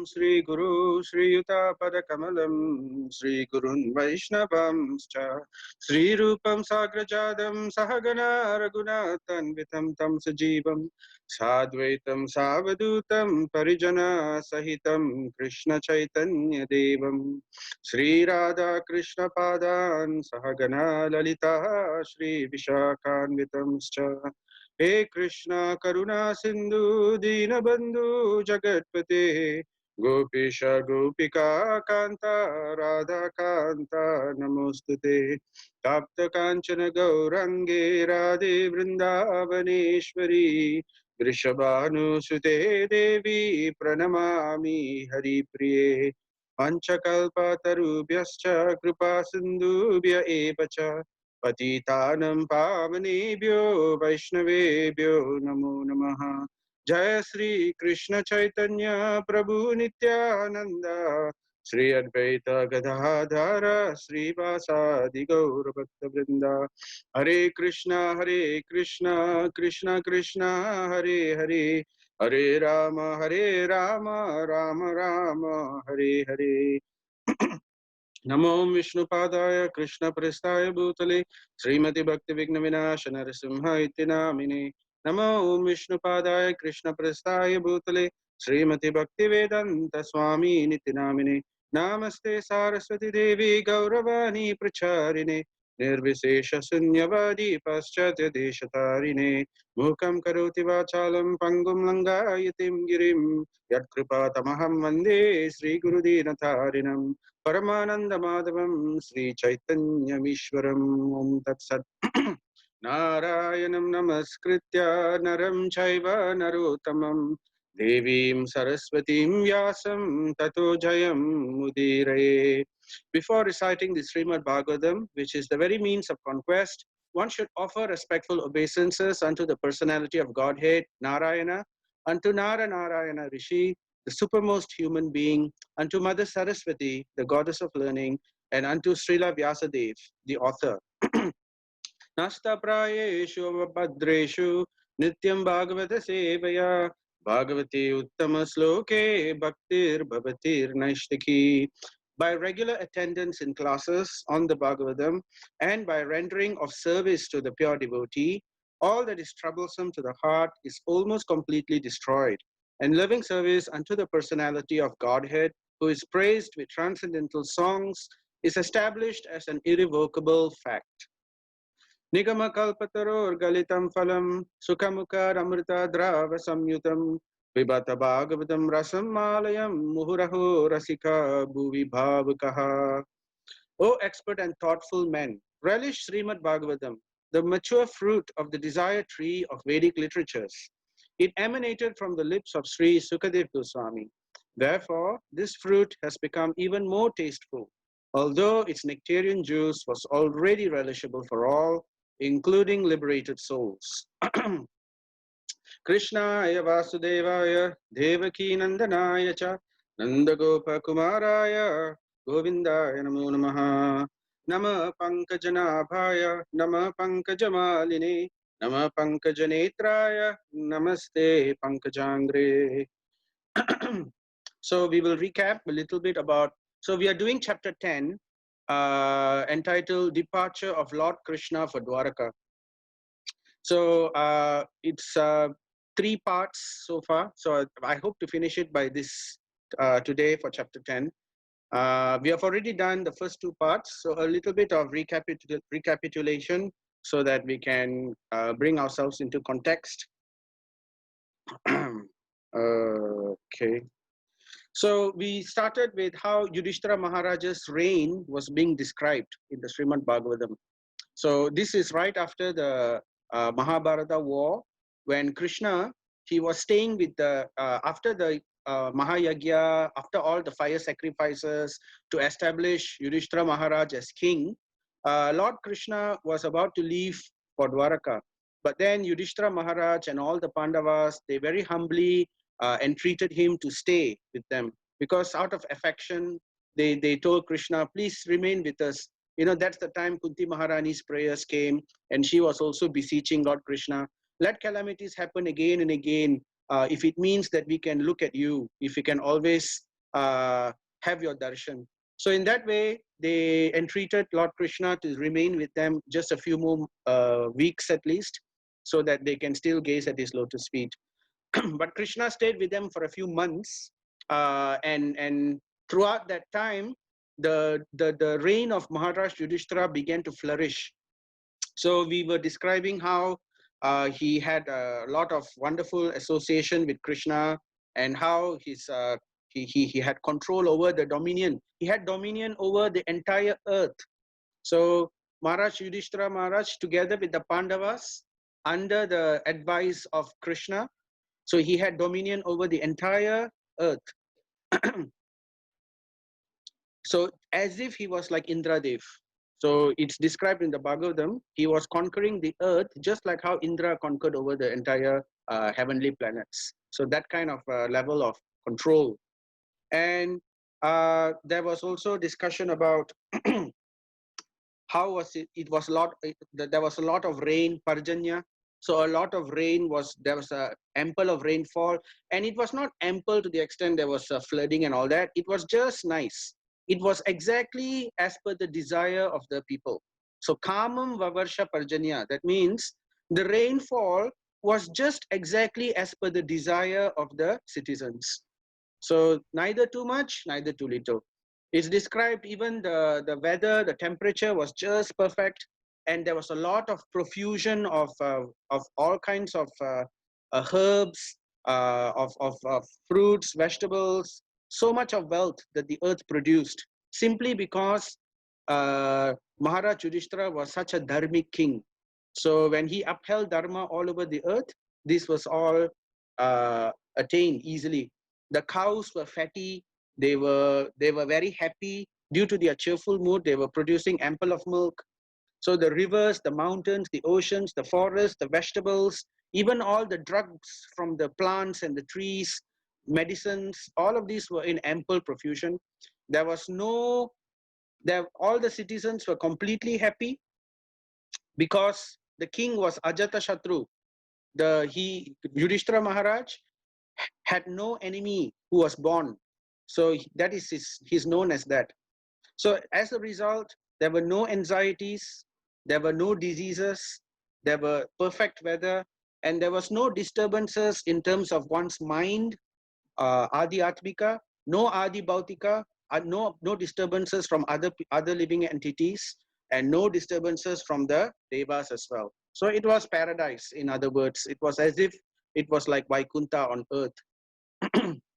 Sri Guru Sri Yuta Padakamalam Sri Gurun Vaishnavam Sri Rupam Sagrajadam Sahagana Raghunathan Vitam Tam Sajivam Sadvaitam Savadutam Parijana Sahitam Krishna Chaitanya Devam Sri Radha Krishna Padan Sahagana Lalita Sri Vishakhanvitam He Krishna Karuna Sindhu Dinabandhu Jagatpate Gopisha Gopika Kanta Radha Kanta Namostute Tapta Kanchana Gaurange Radhe Vrindavaneshwari Vrishabhanu Sute Devi Pranamami Hari Priye Panchakalpa Tarubhyascha Kripa Sindhubhya Evacha Patitanam Pavanebhyo Vaishnavebhyo Namo Namaha Jaya Sri Krishna Chaitanya Prabhu Nityananda Sri Advaita Gadadhara Sri Vasadi Gaura Bhakta Vrinda Hare Krishna Krishna Krishna Hare Hare Hare Rama Rama Rama Hare Hare Namo Vishnu Padaya Krishna Prestaya Bhutale Srimati Bhakti Vigna Vinashana Narasimha Itinamine Namo Vishnu Padaya Krishna Prestaya Bhutale Srimati Bhakti Vedanta Swami Nitinamine Namaste Saraswati Devi Gauravani Pracharine Nirvisesha Sunyavadi Paschatya Deshatarine Mukam Karoti Vachalam Pangum Langayatim Girim Yatkripa Tamaham Vande Sri Guru Dinatarinam Paramananda Madhavam Sri Chaitanya Mishwaram Om Tat Sat Narayanam Namaskritya Naram Chaiva Narotamam Devim Saraswatim Vyasam Tato Jayam Mudiraye. Before reciting the Srimad Bhagavatam, which is the very means of conquest, one should offer respectful obeisances unto the personality of Godhead, Narayana, unto Narayana Rishi, the supermost human being, unto Mother Saraswati, the goddess of learning, and unto Srila Vyasadev, the author. Nasta prayeshu bhadreshu nityam bhagavata sevaya bhagavati uttama sloke bhaktir bhavatir naishtaki. By regular attendance in classes on the Bhagavatam and by rendering of service to the pure devotee, all that is troublesome to the heart is almost completely destroyed, and loving service unto the personality of Godhead, who is praised with transcendental songs, is established as an irrevocable fact. Nigama kalpataror galitam phalam sukhamukar amrita drava samyutam vibhata bhagavatam rasam malayam muhuraho rasika bhuvi bhavakaha. O expert and thoughtful men, relish Srimad Bhagavatam, the mature fruit of the desire tree of Vedic literatures. It emanated from the lips of Sri Sukadev Goswami. Therefore, this fruit has become even more tasteful, although its nectarian juice was already relishable for all, including liberated souls. Krishnaya Vasudevaya Devaki Nandanaya Cha Nandagopa Kumaraya Govindaya Namo Namaha Nama Pankajanabhaya Nama Pankajamaline Nama Pankajanetraya Namaste Pankajangre. So we will recap a little bit about, so we are doing chapter 10 entitled Departure of Lord Krishna for Dvārakā. So it's 3 parts so far. So I hope to finish it by this today for chapter 10. We have already done the first 2 parts. So a little bit of recapitulation so that we can bring ourselves into context. Okay. So we started with how Yudhishthira Maharaja's reign was being described in the Srimad Bhagavatam. So this is right after the Mahabharata war, when Krishna, he was staying with the, after the Mahayagya, after all the fire sacrifices to establish Yudhishthira Maharaj as king, Lord Krishna was about to leave for Dvārakā. But then Yudhishthira Maharaj and all the Pandavas, they very humbly entreated him to stay with them, because out of affection, they told Krishna, please remain with us. You know, that's the time Kunti Maharani's prayers came, and she was also beseeching Lord Krishna, let calamities happen again and again. If it means that we can look at you, if we can always have your darshan. So in that way, they entreated Lord Krishna to remain with them just a few more weeks at least, so that they can still gaze at his lotus feet. But Krishna stayed with them for a few months, and throughout that time, the reign of Maharaj Yudhishthira began to flourish. So we were describing how he had a lot of wonderful association with Krishna, and how he had control over the dominion. He had dominion over the entire earth. So Maharaj Yudhishthira Maharaj, together with the Pandavas, under the advice of Krishna, so he had dominion over the entire earth. So as if he was like Indradev. So it's described in the Bhagavatam, he was conquering the earth just like how Indra conquered over the entire heavenly planets. So that kind of level of control. And there was also discussion about how was it? It was a lot. There was a lot of rain, Parjanya. So a lot of rain was there was a ample of rainfall, and it was not ample to the extent there was flooding and all that. It was just nice. It was exactly as per the desire of the people. So kamam vavarsha Parjanya. That means the rainfall was just exactly as per the desire of the citizens. So neither too much, neither too little. It's described even the weather, the temperature was just perfect, and there was a lot of profusion of all kinds of herbs, of fruits, vegetables, so much of wealth that the earth produced simply because Maharaj Yudhishthira was such a dharmic king. So when he upheld dharma all over the earth, this was all attained easily. The cows were fatty, they were very happy due to their cheerful mood. They were producing ample of milk. So the rivers, the mountains, the oceans, the forests, the vegetables, even all the drugs from the plants and the trees, medicines, all of these were in ample profusion. There was no there all the citizens were completely happy because the king was Ajata Shatru. Yudhishthira Maharaj had no enemy who was born. So that is he's known as that. So as a result, there were no anxieties, there were no diseases, there were perfect weather, and there was no disturbances in terms of one's mind, Adi Atmika, no Adi Bautika, no disturbances from other living entities, and no disturbances from the devas as well. So it was paradise, in other words. It was as if it was like Vaikuntha on earth.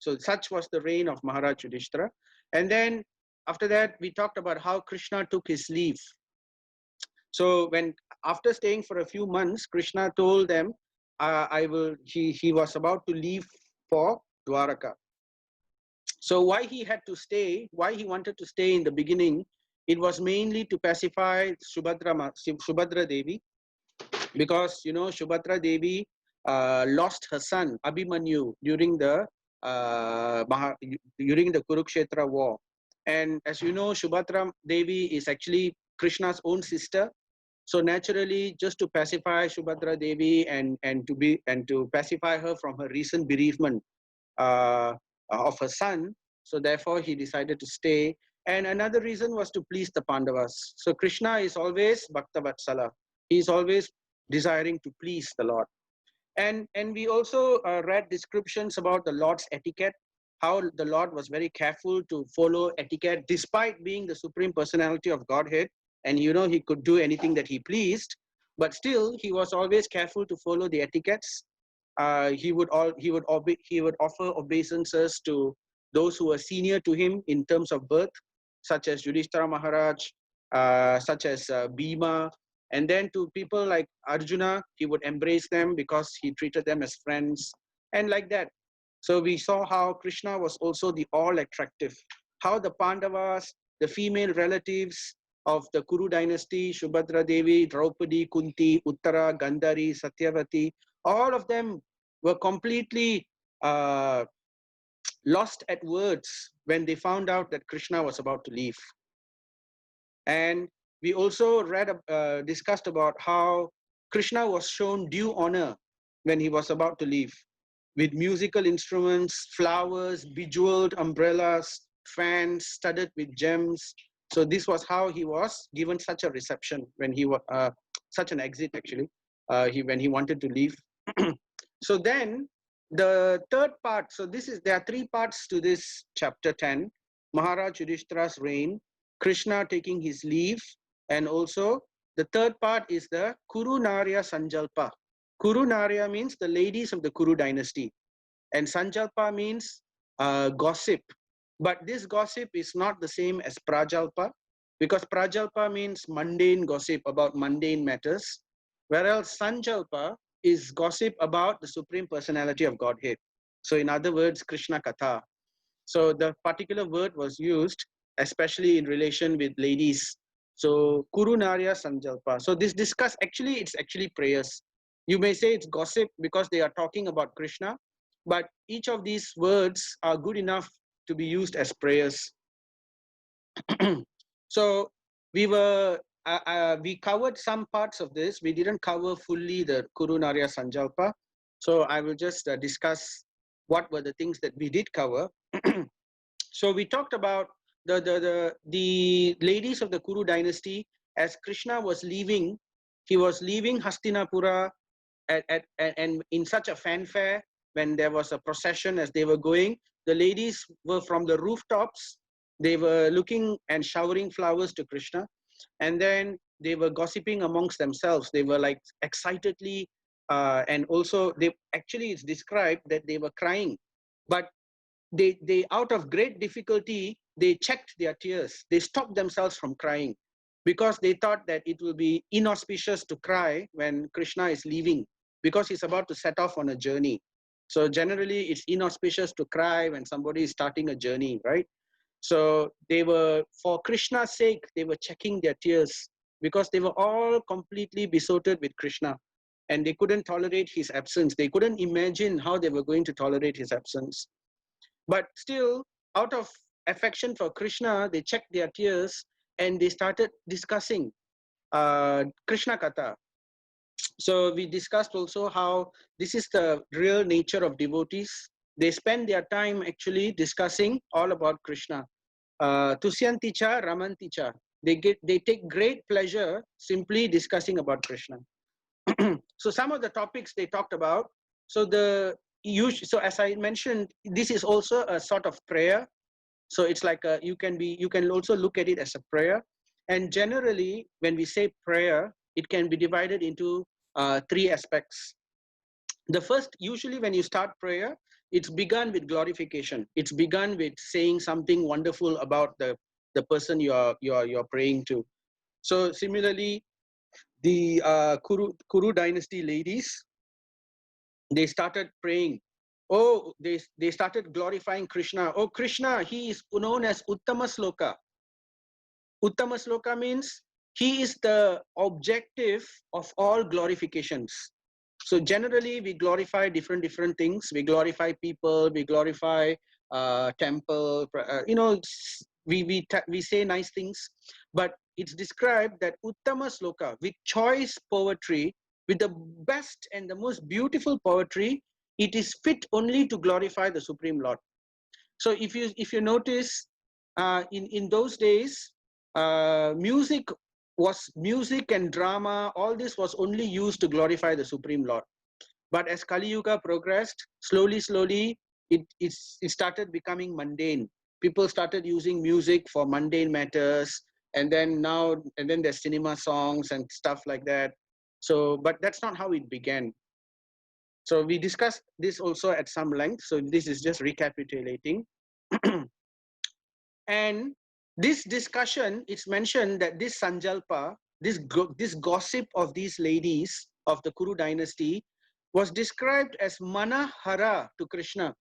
So such was the reign of Maharaj Yudhishthira. And then after that, we talked about how Krishna took his leave. So after staying for a few months, Krishna told them, he was about to leave for Dvārakā. So why he wanted to stay in the beginning, it was mainly to pacify Subhadra Devi, because Subhadra Devi lost her son Abhimanyu during the Kurukshetra war. And as you know, Subhadra Devi is actually Krishna's own sister. So naturally, just to pacify Subhadra Devi and to pacify her from her recent bereavement of her son, so therefore he decided to stay. And another reason was to please the Pandavas. So Krishna is always Bhakta Vatsala. He is always desiring to please the Lord. And we also read descriptions about the Lord's etiquette, how the Lord was very careful to follow etiquette despite being the Supreme Personality of Godhead. And he could do anything that he pleased, but still he was always careful to follow the etiquettes. He would offer obeisances to those who were senior to him in terms of birth, such as Yudhishthira Maharaj, such as Bhima. And then to people like Arjuna, he would embrace them because he treated them as friends, and like that. So we saw how Krishna was also the all-attractive, how the Pandavas, the female relatives of the Kuru dynasty, Subhadra Devi, Draupadi, Kunti, Uttara, Gandhari, Satyavati, all of them were completely lost at words when they found out that Krishna was about to leave. And we also discussed about how Krishna was shown due honor when he was about to leave, with musical instruments, flowers, bejeweled umbrellas, fans studded with gems. So this was how he was given such a reception when he was such an exit actually. When he wanted to leave. So then the third part. So there are three parts to this chapter 10. Maharaj Yudhishthira's reign, Krishna taking his leave, and also the third part is the Kuru Narya Sanjalpa. Kuru Narya means the ladies of the Kuru dynasty, and Sanjalpa means gossip. But this gossip is not the same as Prajalpa, because Prajalpa means mundane gossip about mundane matters, whereas Sanjalpa is gossip about the Supreme Personality of Godhead. So in other words, Krishna Katha. So the particular word was used especially in relation with ladies. So Kuru Narya Sanjalpa. So this it's actually prayers. You may say it's gossip because they are talking about Krishna, but each of these words are good enough to be used as prayers. So we covered some parts of this. We didn't cover fully the Kuru Narya Sanjalpa. So I will just discuss what were the things that we did cover. So we talked about the ladies of the Kuru dynasty. As Krishna was leaving, he was leaving Hastinapura and in such a fanfare. When there was a procession as they were going, the ladies were from the rooftops. They were looking and showering flowers to Krishna, and then they were gossiping amongst themselves. They were like excitedly, and also it's described that they were crying, but they out of great difficulty, they checked their tears. They stopped themselves from crying because they thought that it will be inauspicious to cry when Krishna is leaving, because he's about to set off on a journey. So generally it's inauspicious to cry when somebody is starting a journey, right? So they were, for Krishna's sake, they were checking their tears because they were all completely besotted with Krishna and they couldn't tolerate his absence. They couldn't imagine how they were going to tolerate his absence. But still, out of affection for Krishna, they checked their tears and they started discussing Krishna Katha. So we discussed also how this is the real nature of devotees. They spend their time actually discussing all about Krishna. Tusyanticha, Ramanticha. They take great pleasure simply discussing about Krishna. So some of the topics they talked about. So so as I mentioned, this is also a sort of prayer. So it's like you can also look at it as a prayer. And generally, when we say prayer, it can be divided into three aspects. The first, usually when you start prayer, it's begun with glorification. It's begun with saying something wonderful about the person you're praying to. So similarly, the Kuru dynasty ladies, they started praying. Oh, they started glorifying Krishna. Oh, Krishna, he is known as Uttama Sloka. Uttama Sloka means he is the objective of all glorifications. So generally we glorify different things. We glorify people, we glorify temple, we say nice things, but it's described that Uttama Sloka, with choice poetry, with the best and the most beautiful poetry, it is fit only to glorify the Supreme Lord. So if you notice, in those days, music and drama, all this was only used to glorify the Supreme Lord. But as Kali Yuga progressed, slowly, it started becoming mundane. People started using music for mundane matters, and then there's cinema songs and stuff like that. So, but that's not how it began. So we discussed this also at some length. So this is just recapitulating. And this discussion, it's mentioned that this Sanjalpa, this gossip of these ladies of the Kuru dynasty, was described as mana hara to Krishna.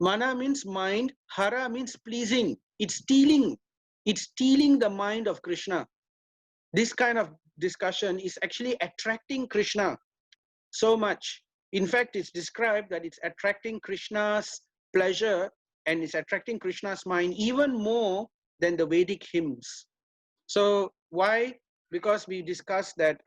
Mana means mind, hara means pleasing. It's stealing the mind of Krishna. This kind of discussion is actually attracting Krishna so much. In fact, it's described that it's attracting Krishna's pleasure and it's attracting Krishna's mind even more than the Vedic hymns. So why? Because we discussed that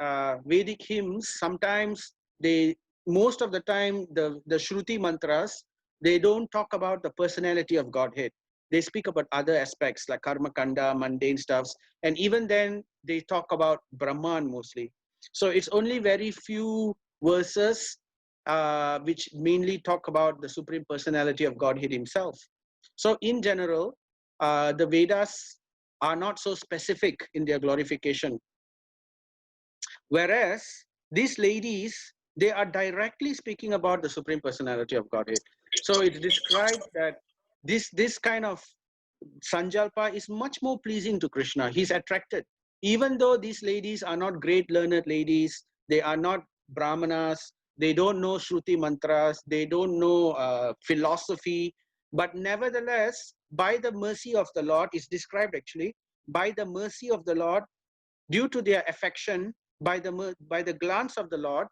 Vedic hymns, sometimes they most of the time, the Shruti mantras, they don't talk about the personality of Godhead. They speak about other aspects like karma kanda, mundane stuffs, and even then they talk about Brahman mostly. So it's only very few verses which mainly talk about the Supreme Personality of Godhead Himself. So in general, the Vedas are not so specific in their glorification. Whereas these ladies, they are directly speaking about the Supreme Personality of Godhead. So it's described that this kind of Sanjalpa is much more pleasing to Krishna. He's attracted. Even though these ladies are not great learned ladies, they are not Brahmanas, they don't know Shruti mantras, they don't know philosophy, but nevertheless, by the mercy of the Lord, is described actually, by the mercy of the Lord, due to their affection, by the glance of the Lord,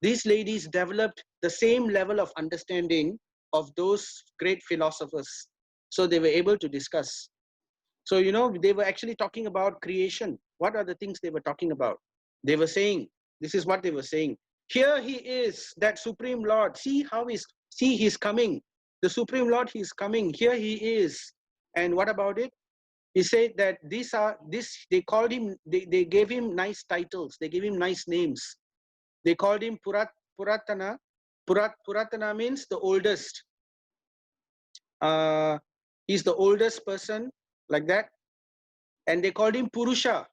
these ladies developed the same level of understanding of those great philosophers. So they were able to discuss. So, you know, they were actually talking about creation. What are the things they were talking about? They were saying, this is what they were saying. Here he is, that Supreme Lord. See, he's coming. The Supreme Lord, he's coming. Here he is. And what about it? He said that they called him, they gave him nice titles, they gave him nice names. They called him Puratana. Puratana means the oldest. He's the oldest person, like that. And they called him Purusha.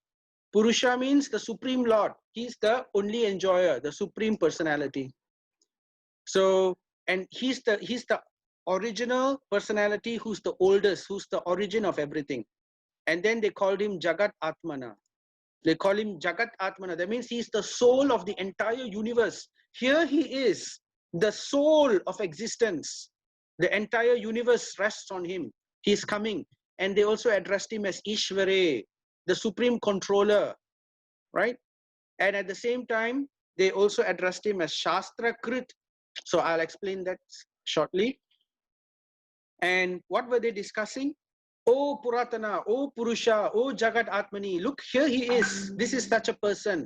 Purusha means the Supreme Lord. He's the only enjoyer, the Supreme Personality. So, and he's the original personality who's the oldest, who's the origin of everything. And then they called him Jagat Atmana. They call him Jagat Atmana. That means he's the soul of the entire universe. Here he is, the soul of existence. The entire universe rests on him. He's coming. And they also addressed him as Ishvare, the supreme controller, right? And at the same time, they also addressed him as Shastra Krit. So I'll explain that shortly. And what were they discussing? Oh Puratana, oh Purusha, oh Jagat Atmani, look, here he is. This is such a person.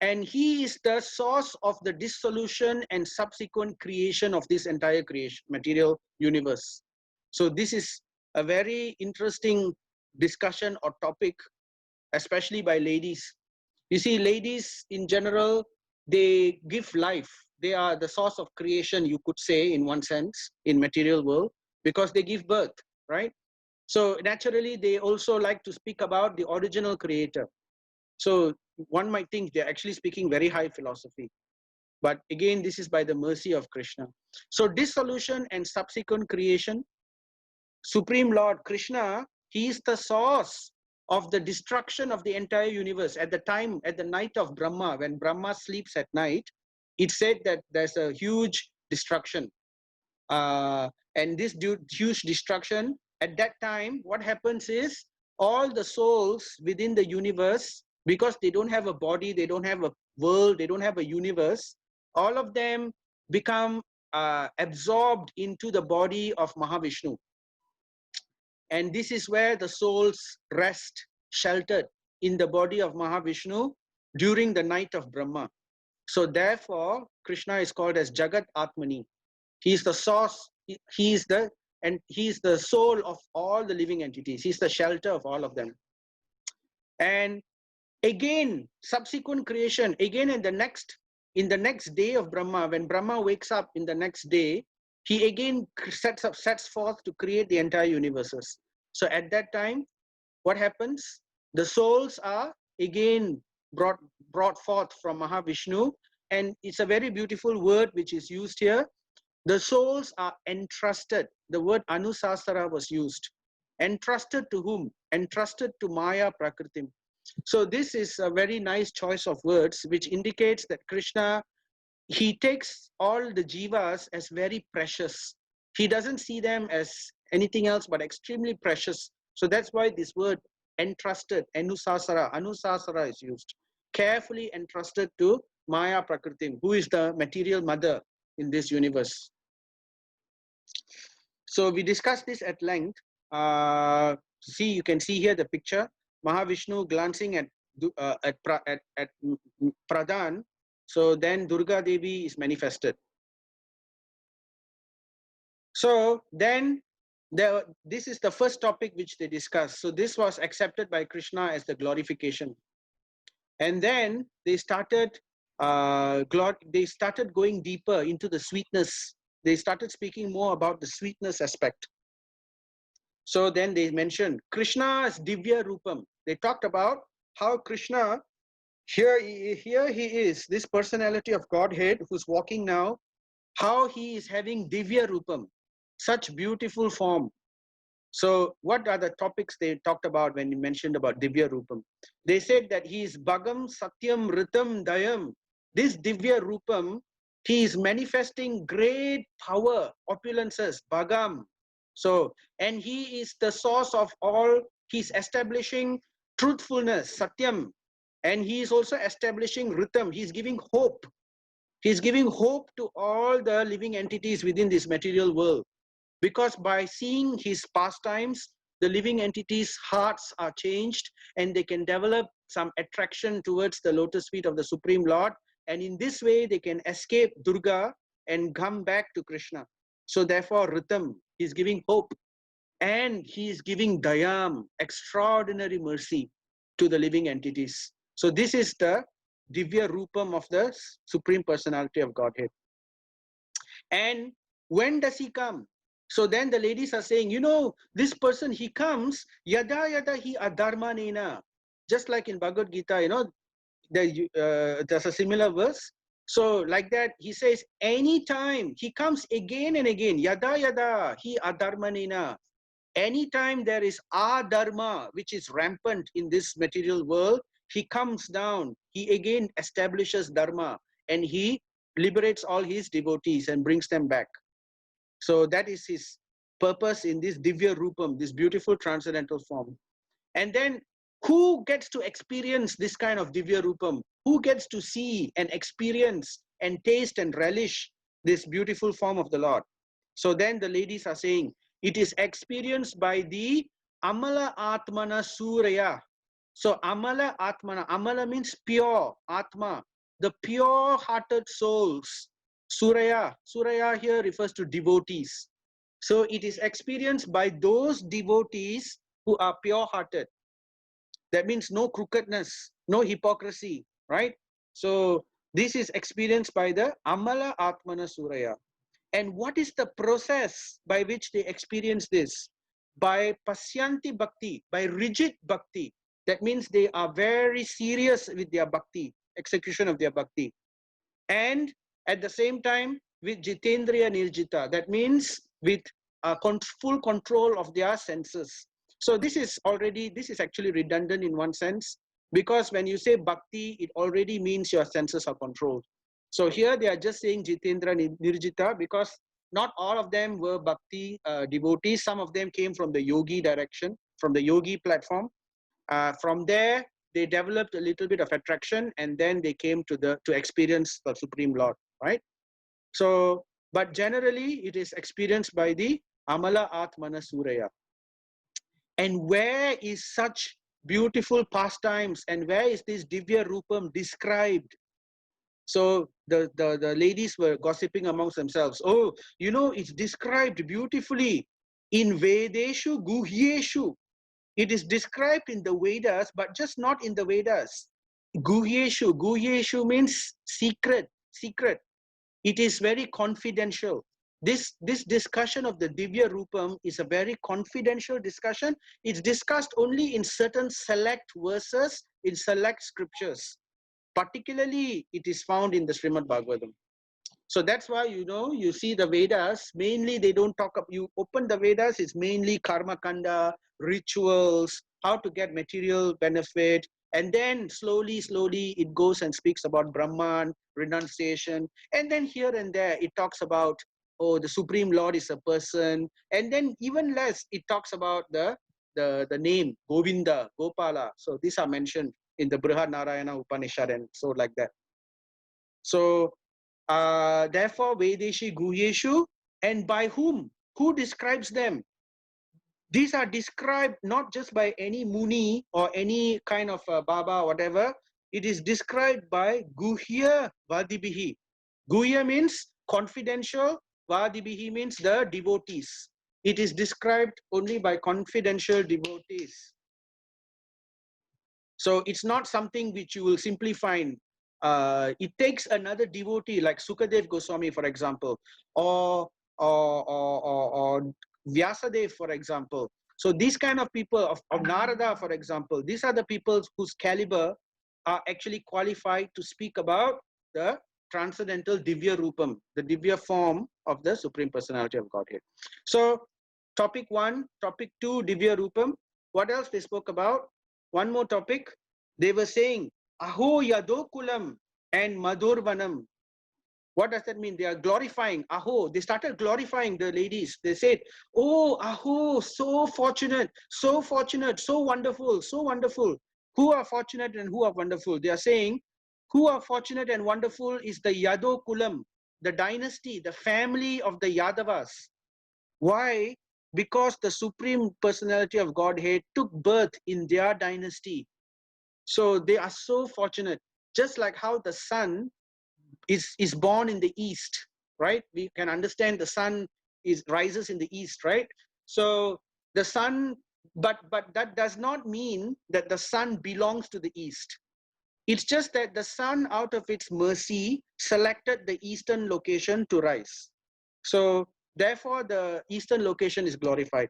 And he is the source of the dissolution and subsequent creation of this entire creation, material universe. So this is a very interesting discussion or topic, especially by ladies. You see, ladies in general, they give life. They are the source of creation, you could say, in one sense, in material world, because they give birth, right? So naturally, they also like to speak about the original creator. So one might think they're actually speaking very high philosophy. But again, this is by the mercy of Krishna. So dissolution and subsequent creation, Supreme Lord Krishna, he is the source of the destruction of the entire universe. At the time, at the night of Brahma, when Brahma sleeps at night, it said that there's a huge destruction. And this huge destruction, at that time, what happens is all the souls within the universe, because they don't have a body, they don't have a world, they don't have a universe, all of them become absorbed into the body of Mahavishnu. And this is where the souls rest, sheltered in the body of Mahavishnu during the night of Brahma. So therefore, Krishna is called as Jagat Atmani. He is the source, he is the soul of all the living entities. He's the shelter of all of them. And again, subsequent creation, again in the next day of Brahma, when Brahma wakes up in the next day, he again sets forth to create the entire universes. So at that time, what happens? The souls are again brought forth from Mahavishnu, and it's a very beautiful word which is used here. The souls are entrusted. The word Anusasara was used. Entrusted to whom? Entrusted to Maya Prakritim. So this is a very nice choice of words which indicates that Krishna, he takes all the jivas as very precious. He doesn't see them as anything else but extremely precious. So that's why this word entrusted, Anusasara is used. Carefully entrusted to Maya Prakritim, who is the material mother in this universe. So we discussed this at length. You can see here the picture. Mahavishnu glancing at Pradhan, So then Durga Devi is manifested. So then this is the first topic which they discussed. So this was accepted by Krishna as the glorification. And then they started going deeper into the sweetness. They started speaking more about the sweetness aspect. So then they mentioned Krishna's Divya Rupam. They talked about how Krishna, here he is, this personality of Godhead who's walking now, how he is having Divya Rupam, such beautiful form. So what are the topics they talked about when you mentioned about Divya Rupam? They said that he is Bhagam, Satyam, Ritam, Dayam. This Divya Rupam, he is manifesting great power, opulences, Bhagam. So, and he is the source of all, he's establishing truthfulness, Satyam. And he is also establishing Ritam, he's giving hope. He's giving hope to all the living entities within this material world. Because by seeing his pastimes, the living entities' hearts are changed and they can develop some attraction towards the lotus feet of the Supreme Lord. And in this way, they can escape Durga and come back to Krishna. So therefore, Ritam, he's giving hope. And he's giving Dayam, extraordinary mercy to the living entities. So this is the Divya Rupam of the Supreme Personality of Godhead. And when does he come? So then the ladies are saying, you know, this person, he comes, yada yada hi adharmanena. Just like in Bhagavad Gita, you know, there's a similar verse. So like that, he says, anytime, he comes again and again, yada yada hi adharmanena. Anytime there is adharma, which is rampant in this material world, he comes down, he again establishes dharma, and he liberates all his devotees and brings them back. So that is his purpose in this Divya Rupam, this beautiful transcendental form. And then who gets to experience this kind of Divya Rupam? Who gets to see and experience and taste and relish this beautiful form of the Lord? So then the ladies are saying, it is experienced by the Amala Atmana Surya. So Amala Atmana, Amala means pure, Atma, the pure-hearted souls. Surya, Surya here refers to devotees. So it is experienced by those devotees who are pure-hearted. That means no crookedness, no hypocrisy, right? So this is experienced by the Amala Atmana Surya. And what is the process by which they experience this? By Pasyanti Bhakti, by rigid Bhakti. That means they are very serious with their Bhakti, execution of their Bhakti. And at the same time, with Jitendriya Nirjita, that means with full control of their senses. So this is actually redundant in one sense, because when you say Bhakti, it already means your senses are controlled. So here they are just saying Jitendra Nirjita because not all of them were Bhakti devotees. Some of them came from the Yogi direction, from the Yogi platform. From there, they developed a little bit of attraction, and then they came to experience the Supreme Lord, right? So, but generally, it is experienced by the Amala Atmana Surya. And where is such beautiful pastimes, and where is this Divya Rupam described? So the ladies were gossiping amongst themselves. Oh, you know, it's described beautifully in Vedeshu Guhyeshu. It is described in the Vedas, but just not in the Vedas. Guhyeshu. Guhyeshu means secret, secret. It is very confidential. This discussion of the Divya Rupam is a very confidential discussion. It's discussed only in certain select verses, in select scriptures. Particularly, it is found in the Srimad Bhagavatam. So that's why, you know, you see the Vedas, mainly they don't talk up, you open the Vedas, it's mainly karma kanda, rituals, how to get material benefit. And then slowly it goes and speaks about Brahman, renunciation. And then here and there, it talks about, oh, the Supreme Lord is a person. And then even less, it talks about the name, Govinda, Gopala. So these are mentioned in the Brihad Narayana Upanishad and so like that. So therefore, Vedeshi Guhyeshu, and by whom? Who describes them? These are described not just by any Muni or any kind of Baba or whatever, it is described by Guhya Vadibihi. Guhya means confidential, Vadibihi means the devotees. It is described only by confidential devotees. So it's not something which you will simply find. It takes another devotee like Sukadev Goswami, for example, or Vyasadev, for example. So these kind of people, of Narada, for example, these are the people whose caliber are actually qualified to speak about the transcendental Divya Rupam, the Divya form of the Supreme Personality of Godhead. So topic 1, topic 2, Divya Rupam. What else they spoke about? One more topic. They were saying, Aho Yadokulam and Madhurvanam. What does that mean? They are glorifying Aho. They started glorifying the ladies. They said, oh, Aho, so fortunate, so wonderful, so wonderful. Who are fortunate and who are wonderful? They are saying, who are fortunate and wonderful is the Yadokulam, the dynasty, the family of the Yadavas. Why? Because the Supreme Personality of Godhead took birth in their dynasty. So they are so fortunate. Just like how the sun is born in the east, right? We can understand the sun rises in the east, right? So the sun, but that does not mean that the sun belongs to the east. It's just that the sun, out of its mercy, selected the eastern location to rise. So therefore, the eastern location is glorified.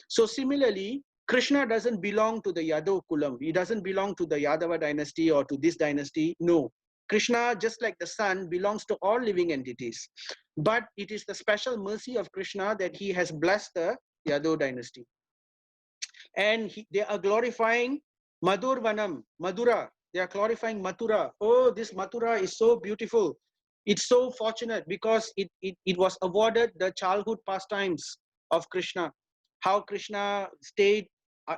So similarly, Kṛṣṇa doesn't belong to the Yadav Kulam. He doesn't belong to the Yadava dynasty or to this dynasty. No. Kṛṣṇa, just like the sun, belongs to all living entities. But it is the special mercy of Kṛṣṇa that he has blessed the Yadav dynasty. And they are glorifying Madhurvanam, Madhura. They are glorifying Mathura. Oh, this Mathura is so beautiful. It's so fortunate because it was awarded the childhood pastimes of Kṛṣṇa. How Kṛṣṇa stayed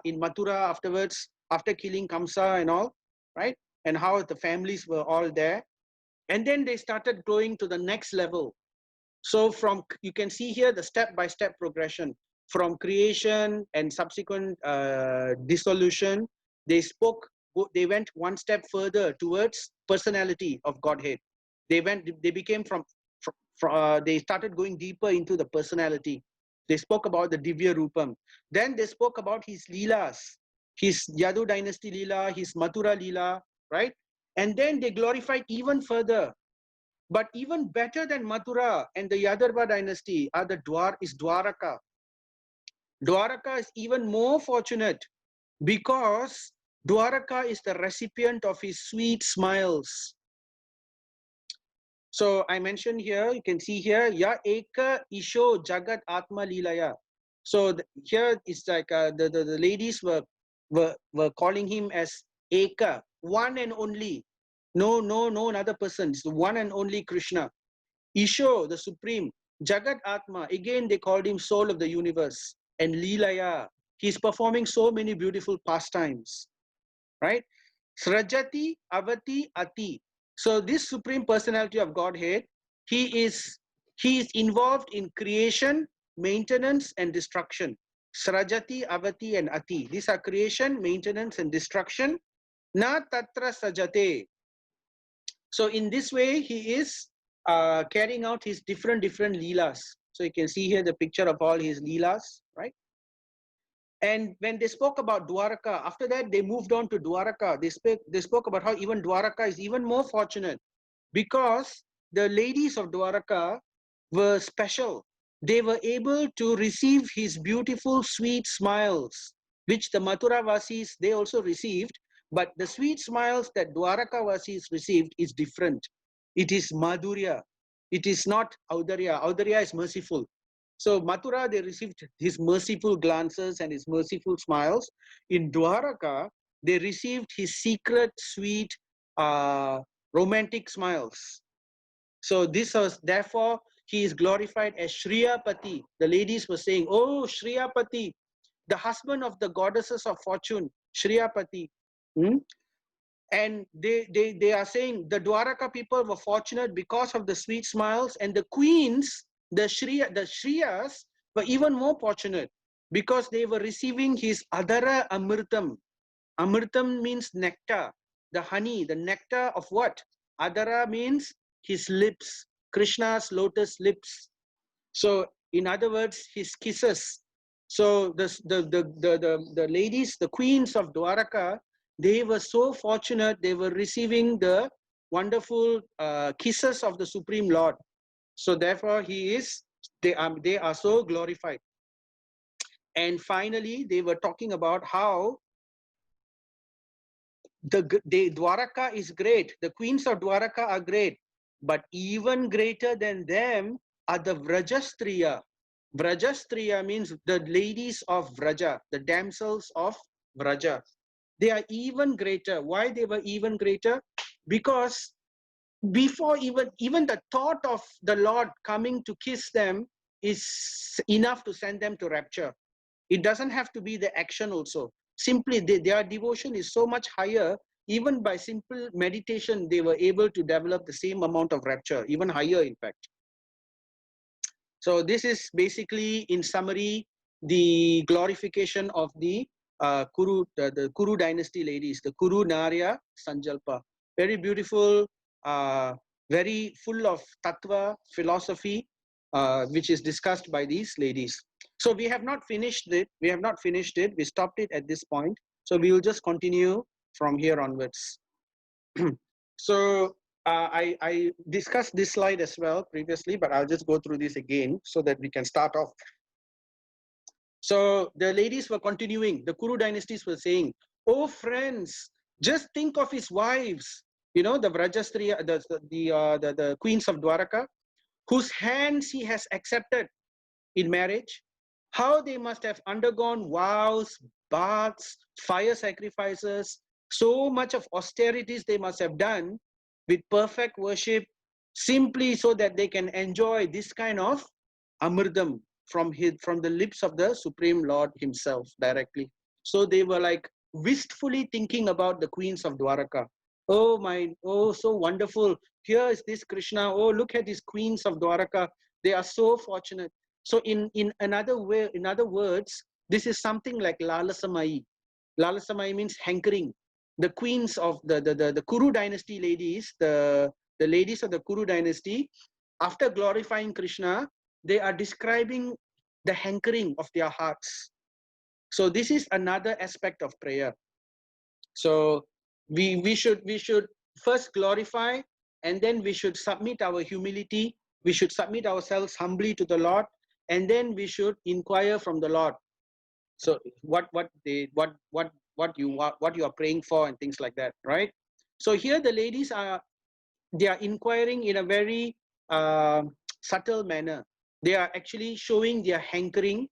in Mathura afterwards, after killing Kamsa and all, right? And how the families were all there. And then they started going to the next level. So you can see here the step-by-step progression from creation and subsequent dissolution. They went one step further towards personality of Godhead. They started going deeper into the personality. They spoke about the Divya Rupam. Then they spoke about his Leelas, his Yadu dynasty Leela, his Mathura Leela, right? And then they glorified even further. But even better than Mathura and the Yadava dynasty is Dvārakā. Dvārakā is even more fortunate because Dvārakā is the recipient of his sweet smiles. So I mentioned here, you can see here, Ya Eka Isho Jagat Atma Leelaya. So here it's like the ladies were calling him as Eka, one and only. No another person. It's the one and only Kṛṣṇa. Isho, the Supreme. Jagat Atma, again they called him soul of the universe. And Leelaya, he's performing so many beautiful pastimes. Right? Srajati, Avati, Ati. So this Supreme Personality of Godhead, he is involved in creation, maintenance, and destruction. Srajati, Avati, and Ati. These are creation, maintenance, and destruction. Na tatra sajate. So in this way, he is carrying out his different leelas. So you can see here the picture of all his leelas, right? And when they spoke about Dvārakā, after that they moved on to Dvārakā. They spoke about how even Dvārakā is even more fortunate because the ladies of Dvārakā were special. They were able to receive his beautiful, sweet smiles, which the Mathura Vasis, they also received. But the sweet smiles that Dvārakā Vasis received is different. It is Madhurya. It is not Audarya. Audarya is merciful. So Mathura, they received his merciful glances and his merciful smiles. In Dvārakā, they received his secret, sweet, romantic smiles. So this was, therefore, he is glorified as Shriyapati. The ladies were saying, oh, Shriyapati, the husband of the goddesses of fortune, Shriyapati. And they are saying the Dvārakā people were fortunate because of the sweet smiles, and the queens, the Shriyas, were even more fortunate because they were receiving his Adara Amritam. Amritam means nectar. the honey, the nectar of what? Adara means his lips, Krishna's lotus lips. So in other words, his kisses. So the ladies, the queens of Dvāraka, they were so fortunate, they were receiving the wonderful kisses of the Supreme Lord. So therefore they are so glorified. And finally, they were talking about how Dvāraka is great. The queens of Dvāraka are great. But even greater than them are the Vrajastriya. Vrajastriya means the ladies of Vraja, the damsels of Vraja. They are even greater. Why they were even greater? Because before even the thought of the Lord coming to kiss them is enough to send them to rapture. It doesn't have to be the action also. Simply their devotion is so much higher. Even by simple meditation, they were able to develop the same amount of rapture, even higher in fact. So this is basically, in summary, the glorification of the Kuru dynasty ladies, the Kuru Narya Sanjalpa. Very beautiful, very full of tattva, philosophy, which is discussed by these ladies. So we have not finished it. We have not finished it. We stopped it at this point. So we will just continue from here onwards. So I discussed this slide as well previously, but I'll just go through this again so that we can start off. So the ladies were continuing. The Kuru dynasties were saying, "Oh friends, just think of his wives. You know, the Vrajastriya, the queens of Dvāraka, whose hands he has accepted in marriage. How they must have undergone vows, baths, fire sacrifices, so much of austerities they must have done with perfect worship, simply so that they can enjoy this kind of amrdam from the lips of the Supreme Lord himself directly." So they were like wistfully thinking about the queens of Dvāraka. Oh my, oh so wonderful. Here is this Kṛṣṇa. Oh, look at these queens of Dvāraka. They are so fortunate. So in another words, this is something like Lalasamai. Lalasamai means hankering. The queens of the Kuru dynasty ladies, the ladies of the Kuru dynasty, after glorifying Kṛṣṇa, they are describing the hankering of their hearts. So this is another aspect of prayer. So we should first glorify, and then we should submit our humility. We should submit ourselves humbly to the Lord, and then we should inquire from the Lord. So what you are praying for and things like that, right? So here the ladies are inquiring in a very subtle manner. They are actually showing their hankering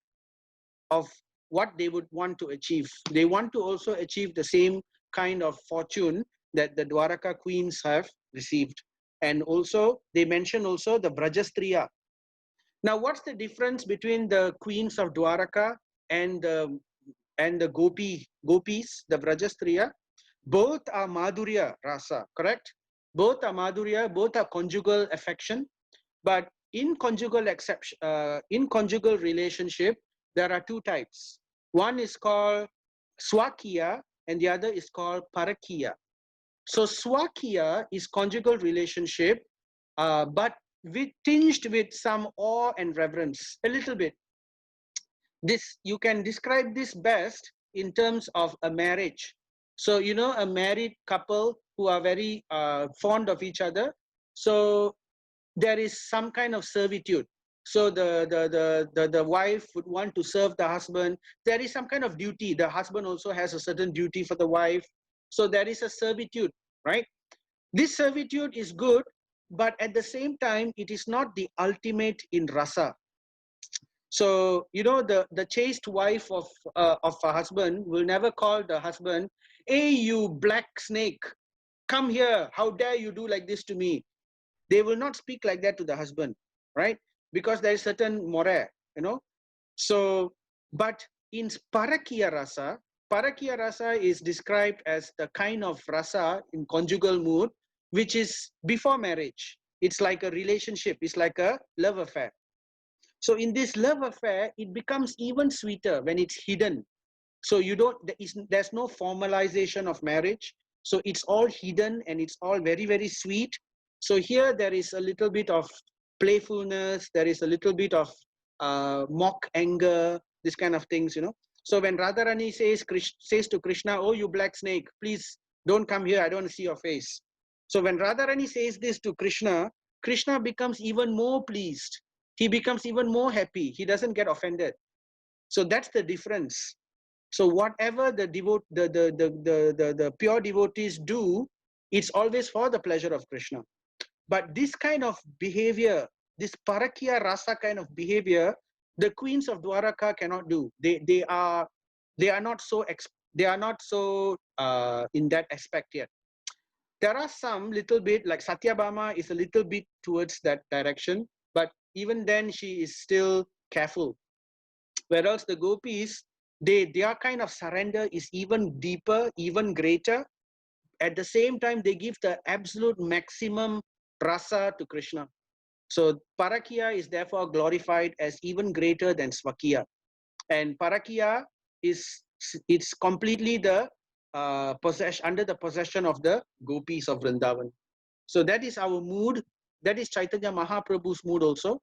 of what they would want to achieve. They want to also achieve the same kind of fortune that the Dvāraka queens have received. And also they mention also the Vrajastriya. Now what's the difference between the queens of Dvāraka and the gopis, the Vrajastriya? Both are Madhurya Rasa, correct? Both are Madhurya, both are conjugal affection. But in conjugal relationship, there are two types. One is called Swakiya and the other is called Parakiya. So Swakiya is conjugal relationship, but tinged with some awe and reverence, a little bit. You can describe this best in terms of a marriage. So, you know, a married couple who are very fond of each other. So there is some kind of servitude. So the wife would want to serve the husband. There is some kind of duty. The husband also has a certain duty for the wife. So there is a servitude, right? This servitude is good, but at the same time, it is not the ultimate in rasa. So, you know, the chaste wife of a husband will never call the husband, "Hey, you black snake, come here. How dare you do like this to me?" They will not speak like that to the husband, right? Because there is certain morale, you know. So, but in Parakiya rasa is described as the kind of rasa in conjugal mood, which is before marriage. It's like a relationship. It's like a love affair. So in this love affair, it becomes even sweeter when it's hidden. So there's no formalization of marriage. So it's all hidden and it's all very, very sweet. So here there is a little bit of playfulness, there is a little bit of mock anger, this kind of things, you know. So when Radharani says to Krishna, oh, you black snake, please don't come here, I don't want to see your face. So when Radharani says this to Krishna, Krishna becomes even more pleased. He becomes even more happy. He doesn't get offended. So that's the difference. So whatever the pure devotees do, it's always for the pleasure of Krishna. But this kind of behavior, this parakya rasa kind of behavior, the queens of Dvārakā cannot do. They are not so in that aspect yet. There are some little bit, like Satyabhama is a little bit towards that direction, but even then she is still careful. Whereas the gopis, their kind of surrender is even deeper, even greater. At the same time, they give the absolute maximum rasa to Krishna. So Parakya is therefore glorified as even greater than Svakya. And Parakya it's completely the under the possession of the gopis of Vrindavan. So that is our mood. That is Chaitanya Mahaprabhu's mood also.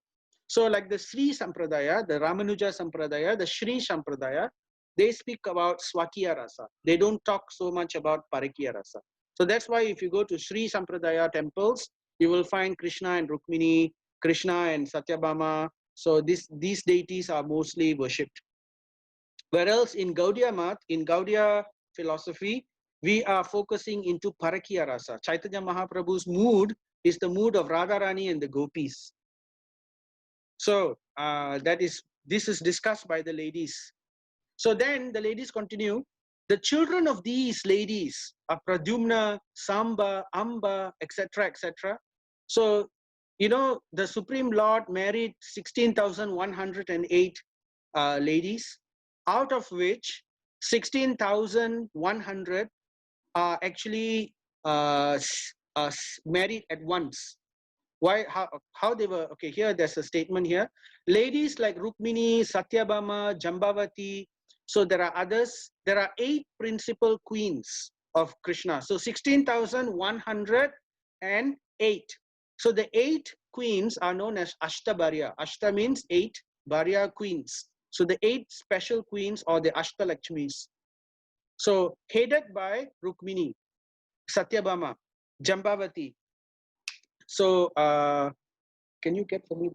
So like the Sri Sampradaya, the Ramanuja Sampradaya, the Sri Sampradaya, they speak about Swakya Rasa. They don't talk so much about Parakya Rasa. So that's why if you go to Sri Sampradaya temples, you will find Krishna and Rukmini, Krishna and Satyabhama. So these deities are mostly worshipped. Whereas in Gaudiya Math, in Gaudiya philosophy, we are focusing into Parakya Rasa. Chaitanya Mahaprabhu's mood is the mood of Radharani and the gopis. So this is discussed by the ladies. So then the ladies continue. The children of these ladies are Pradyumna, Samba, Amba, etc., etc. So, you know, the Supreme Lord married 16,108 ladies, out of which 16,100 are actually married at once. Why? How they were? Okay, here there's a statement here. Ladies like Rukmini, Satyabhama, Jambavati. So there are others. There are 8 principal queens of Krishna. So 16,108. So the 8 queens are known as Ashtabharya. Ashta means 8, Bharya queens. So the 8 special queens or the Ashtalakshmis. So headed by Rukmini, Satyabhama, Jambavati. So can you get for me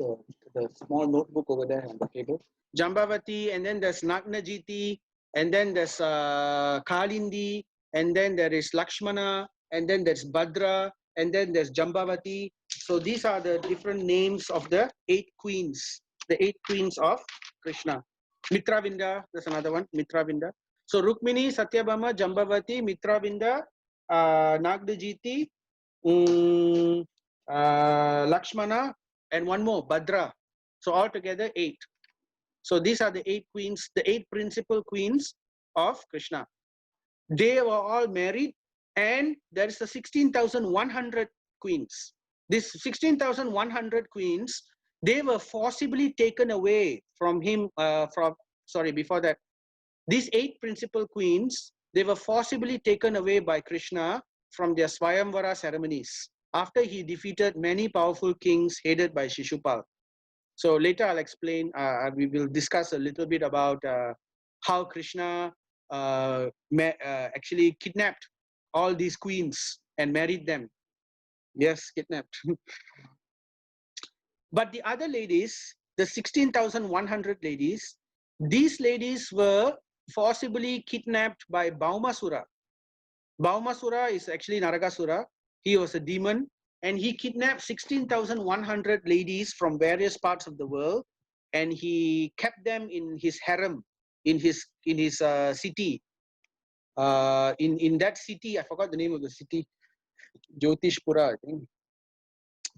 the small notebook over there on the table? Jambavati, and then there's Nagnajiti, and then there's Kalindi, and then there is Lakshmana, and then there's Bhadra, and then there's Jambavati. So these are the different names of the 8 queens, the 8 queens of Krishna. Mitravinda, there's another one, Mitravinda. So Rukmini, Satyabhama, Jambavati, Mitravinda, Nagnajiti, Lakshmana, and one more, Bhadra. So altogether 8. So these are the 8 queens, the 8 principal queens of Krishna. They were all married, and there is a 16,100 queens. This 16,100 queens, they were forcibly taken away from him. Before that, these 8 principal queens, they were forcibly taken away by Krishna from their Swayamvara ceremonies after he defeated many powerful kings headed by Shishupal. So later I'll explain, we will discuss a little bit about how Krishna actually kidnapped all these queens and married them. Yes, kidnapped. But the other ladies, the 16,100 ladies, these ladies were forcibly kidnapped by Baumasura. Baumasura is actually Naragasura. He was a demon, and he kidnapped 16,100 ladies from various parts of the world, and he kept them in his harem, in his city. In that city, I forgot the name of the city, Jyotishpura, I think.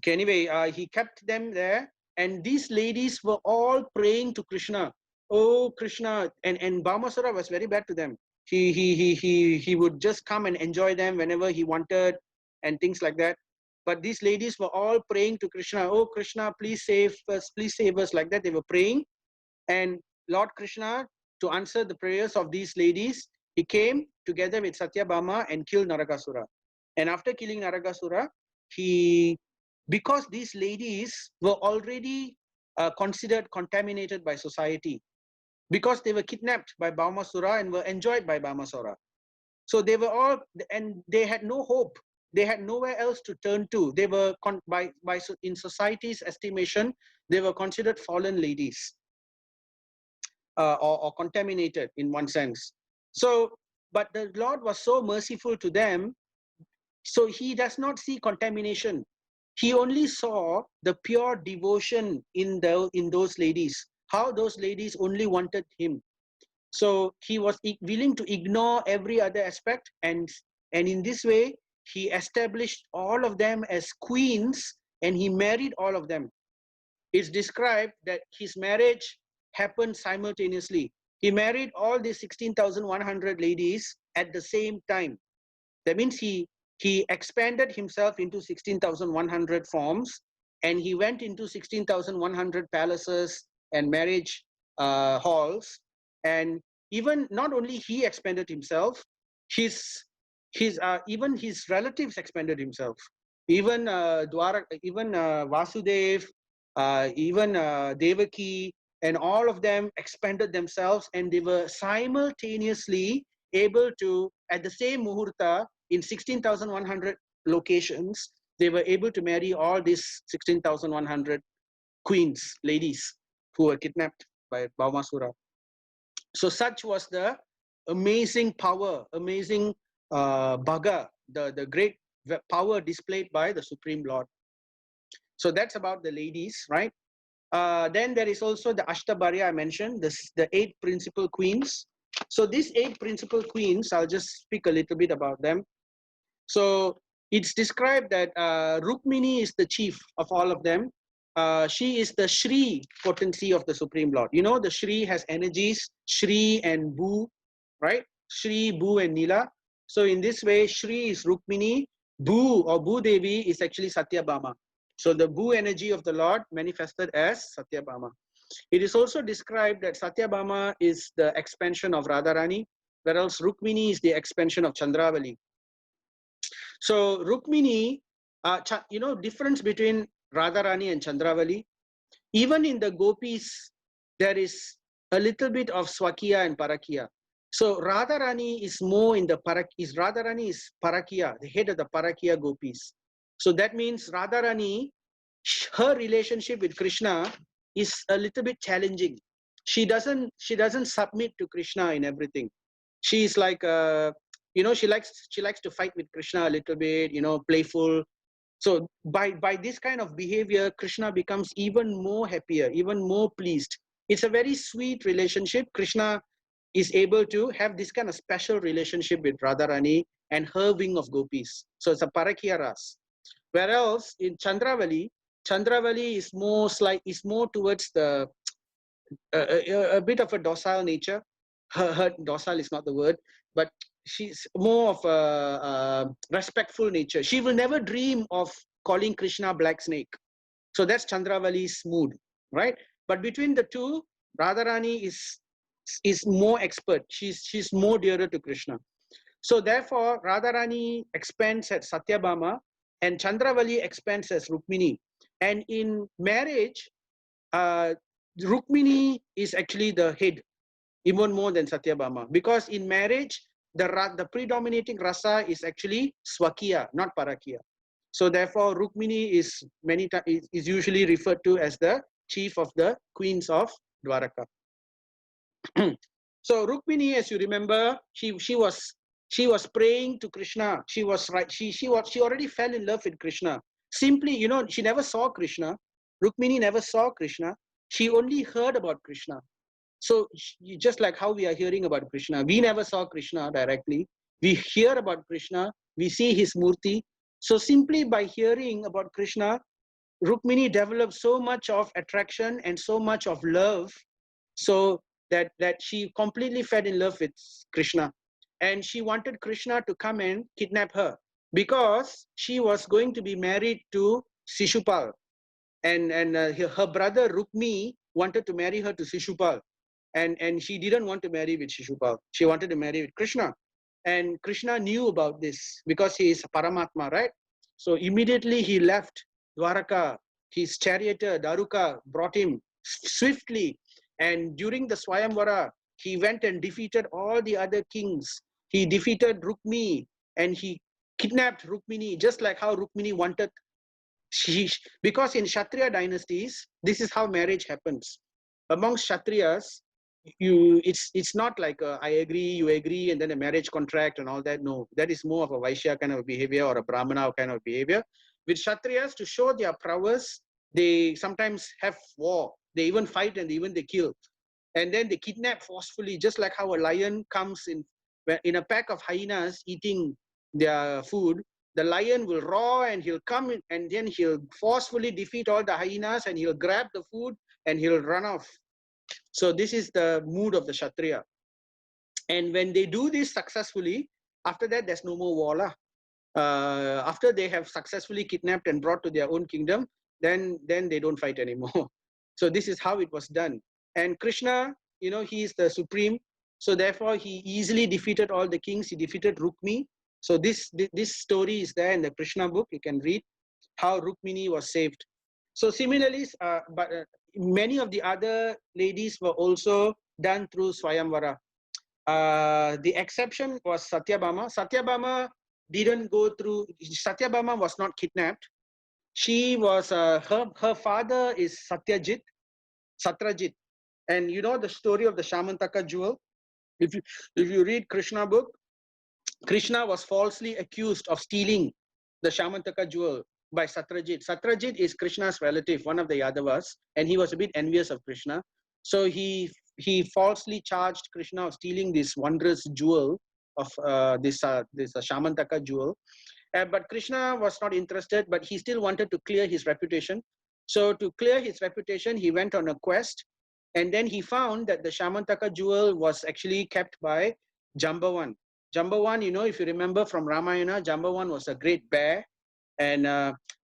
Okay, anyway, he kept them there, and these ladies were all praying to Krishna. Oh, Krishna, and Baumasura was very bad to them. He would just come and enjoy them whenever he wanted and things like that. But these ladies were all praying to Krishna. Oh, Krishna, please save us, like that. They were praying. And Lord Krishna, to answer the prayers of these ladies, He came together with Satyabhama and killed Narakasura. And after killing Narakasura, because these ladies were already considered contaminated by society, because they were kidnapped by Bhaumasura and were enjoyed by Bhaumasura. So they were all, and they had no hope. They had nowhere else to turn to. They were, in society's estimation, they were considered fallen ladies, or contaminated in one sense. So, but the Lord was so merciful to them. So he does not see contamination. He only saw the pure devotion in those ladies, how those ladies only wanted him. So he was willing to ignore every other aspect, and in this way, he established all of them as queens, and he married all of them. It's described that his marriage happened simultaneously. He married all these 16,100 ladies at the same time. That means he expanded himself into 16,100 forms, and he went into 16,100 palaces and marriage halls. And even not only he expanded himself, even his relatives expanded himself. Even Dvārakā, even Vasudev, even Devaki, and all of them expanded themselves, and they were simultaneously able to, at the same muhurta, in 16,100 locations, they were able to marry all these 16,100 queens, ladies, who were kidnapped by Bhaumasura. So such was the amazing power, amazing bhaga, the great power displayed by the Supreme Lord. So that's about the ladies, right? Then there is also the Ashtabharya I mentioned, the 8 principal queens. So these 8 principal queens, I'll just speak a little bit about them. So it's described that Rukmini is the chief of all of them. She is the Shri potency of the Supreme Lord. You know, the Shri has energies, Shri and Bhu, right? Shri, Bhu and Nila. So in this way, Shri is Rukmini, Bhu or Bhu Devi is actually Satyabhama. So the Bhu energy of the Lord manifested as Satyabhama. It is also described that Satyabhama is the expansion of Radharani, whereas Rukmini is the expansion of Chandravali. So Rukmini, you know, difference between Radharani and Chandravali. Even in the gopis, there is a little bit of Swakiya and Parakiya. So Radharani is more in the Radharani is Parakiya, the head of the Parakiya gopis. So that means Radharani, her relationship with Krishna is a little bit challenging. She doesn't submit to Krishna in everything. She is like you know, she likes to fight with Krishna a little bit, you know, playful. So by this kind of behavior, Krishna becomes even more happier, even more pleased. It's a very sweet relationship. Krishna is able to have this kind of special relationship with Radharani and her wing of gopis. So it's a Parakiya ras. Whereas in Chandravali is more towards the a bit of a docile nature. Her docile is not the word, but she's more of a respectful nature. She will never dream of calling Krishna black snake. So that's Chandravali's mood, right? But between the two, Radharani is more expert. She's more dearer to Krishna. So therefore, Radharani expands as Satyabhama and Chandravali expands as Rukmini. And in marriage, Rukmini is actually the head, even more than Satyabhama, because in marriage, the predominating rasa is actually Swakiya, not Parakiya. So therefore, Rukmini is usually referred to as the chief of the queens of Dvārakā. So Rukmini, as you remember, she was praying to Krishna. She already fell in love with Krishna. Simply, you know, she never saw Krishna. Rukmini never saw Krishna. She only heard about Krishna. So just like how we are hearing about Krishna, we never saw Krishna directly. We hear about Krishna. We see his murti. So simply by hearing about Krishna, Rukmini developed so much of attraction and so much of love, so that she completely fell in love with Krishna. And she wanted Krishna to come and kidnap her, because she was going to be married to Shishupal. And her brother Rukmi wanted to marry her to Shishupal. and she didn't want to marry with Shishupal. She wanted to marry with Kṛṣṇa. And Kṛṣṇa knew about this because he is Paramatma, right? So immediately he left Dvārakā. His charioteer, Daruka, brought him swiftly. And during the Swayamvara, he went and defeated all the other kings. He defeated Rukmi and he kidnapped Rukmini, just like how Rukmini wanted. Because in Kshatriya dynasties, this is how marriage happens. Amongst Kshatriyas, it's not like I agree, you agree, and then a marriage contract and all that. No, that is more of a Vaishya kind of behavior or a Brahmana kind of behavior. With Kshatriyas, to show their prowess, they sometimes have war. They even fight and even they kill. And then they kidnap forcefully, just like how a lion comes in a pack of hyenas eating their food. The lion will roar and he'll come in, and then he'll forcefully defeat all the hyenas and he'll grab the food and he'll run off. So this is the mood of the Kshatriya. And when they do this successfully, after that, there's no more war. After they have successfully kidnapped and brought to their own kingdom, then they don't fight anymore. So this is how it was done. And Kṛṣṇa, he is the supreme. So therefore, he easily defeated all the kings. He defeated Rukmi. So this story is there in the Kṛṣṇa book. You can read how Rukmini was saved. So similarly, many of the other ladies were also done through Swayamvara. The exception was Satyabhama. Satyabhama didn't go through. Satyabhama was not kidnapped. She was her father is Satrajit, and you know the story of the Shamantaka jewel. If you read Kṛṣṇa book, Kṛṣṇa was falsely accused of stealing the Shamantaka jewel by Satrajit. Satrajit is Kṛṣṇa's relative, one of the Yadavas, and he was a bit envious of Kṛṣṇa. So he falsely charged Kṛṣṇa of stealing this wondrous jewel of this Shamantaka jewel. But Kṛṣṇa was not interested, but he still wanted to clear his reputation. So to clear his reputation, he went on a quest, and then he found that the Shamantaka jewel was actually kept by Jambavan. Jambavan, if you remember from Ramayana, Jambavan was a great bear. And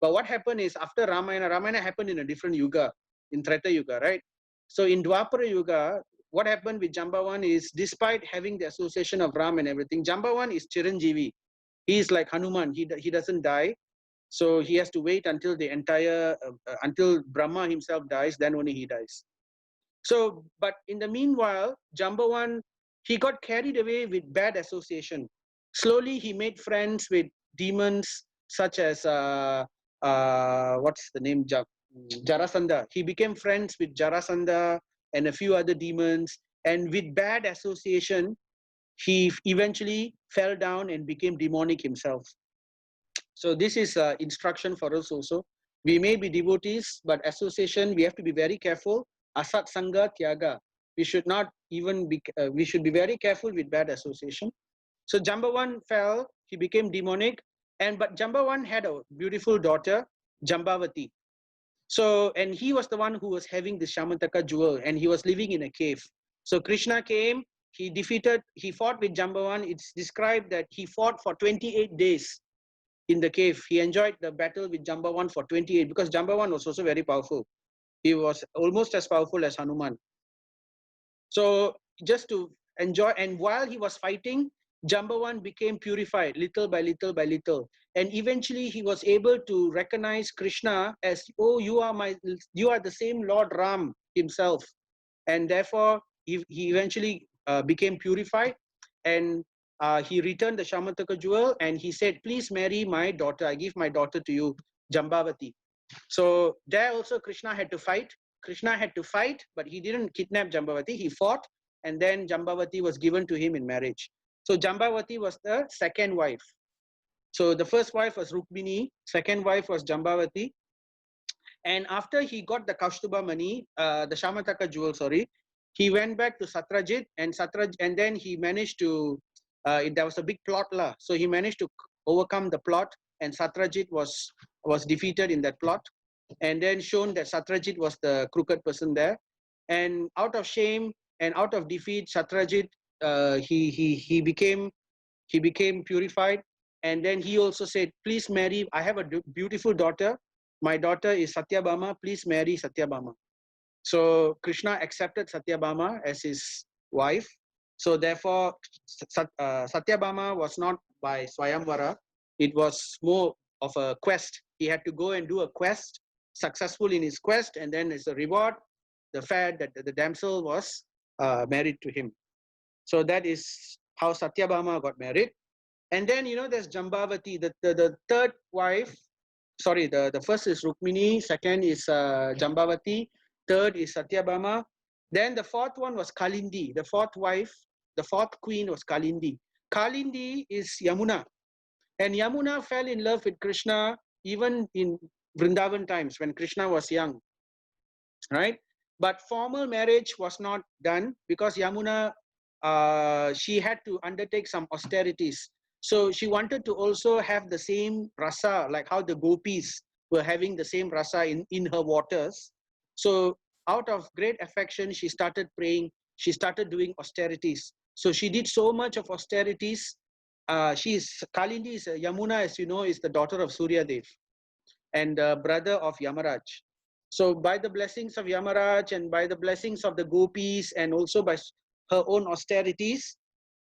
but what happened is after Ramayana happened in a different yuga, in Treta Yuga, right? So in Dvapara Yuga, what happened with Jambavan is, despite having the association of Ram and everything, Jambavan is Chiranjeevi. He is like Hanuman. He doesn't die. So he has to wait until the until Brahma himself dies, then only he dies. So, but in the meanwhile, Jambavan, he got carried away with bad association. Slowly, he made friends with demons such as, what's the name? Jarasandha. He became friends with Jarasandha and a few other demons. And with bad association, he eventually fell down and became demonic himself. So this is instruction for us also. We may be devotees, but association, we have to be very careful. Asat Sangha Tyaga. We should not even be, we should be very careful with bad association. So Jambavan fell, he became demonic, but Jambavan had a beautiful daughter, Jambavati. So, and he was the one who was having the Shamantaka jewel, and he was living in a cave. So Kṛṣṇa came, he fought with Jambavan. It's described that he fought for 28 days in the cave. He enjoyed the battle with Jambavan for 28, because Jambavan was also very powerful. He was almost as powerful as Hanuman. So just to enjoy, and while he was fighting, Jambavan became purified little by little by little. And eventually he was able to recognize Kṛṣṇa as, oh, you are the same Lord Ram himself. And therefore he eventually became purified, and he returned the Shamantaka jewel, and he said, please marry my daughter. I give my daughter to you, Jambavati. So there also Kṛṣṇa had to fight. Kṛṣṇa had to fight, but he didn't kidnap Jambavati. He fought, and then Jambavati was given to him in marriage. So Jambavati was the second wife. So the first wife was Rukmini, second wife was Jambavati. And after he got the Kaustubha money, the Shamantaka jewel, sorry, he went back to Satrajit, and then he managed to, there was a big plot lah. So he managed to overcome the plot, and Satrajit was defeated in that plot, and then shown that Satrajit was the crooked person there. And out of shame and out of defeat, Satrajit, he became purified. And then he also said, please marry, I have a beautiful daughter. My daughter is Satyabhama, please marry Satyabhama. So Kṛṣṇa accepted Satyabhama as his wife. So therefore, Satyabhama was not by Swayamvara. It was more of a quest. He had to go and do a quest, successful in his quest, and then as a reward, the fact that the damsel was married to him. So that is how Satyabhama got married. And then, there's Jambavati, the third wife. Sorry, the first is Rukmini, second is Jambavati, third is Satyabhama. Then the fourth one was Kalindi. The fourth wife, the fourth queen was Kalindi. Kalindi is Yamuna. And Yamuna fell in love with Kṛṣṇa even in Vrindavan times when Kṛṣṇa was young, right? But formal marriage was not done because Yamuna, she had to undertake some austerities. So she wanted to also have the same rasa, like how the gopis were having the same rasa in her waters. So out of great affection, she started praying. She started doing austerities. So she did so much of austerities. Kalindi is Yamuna, as you know, is the daughter of Surya Dev and brother of Yamaraj. So by the blessings of Yamaraj and by the blessings of the gopis and also by her own austerities,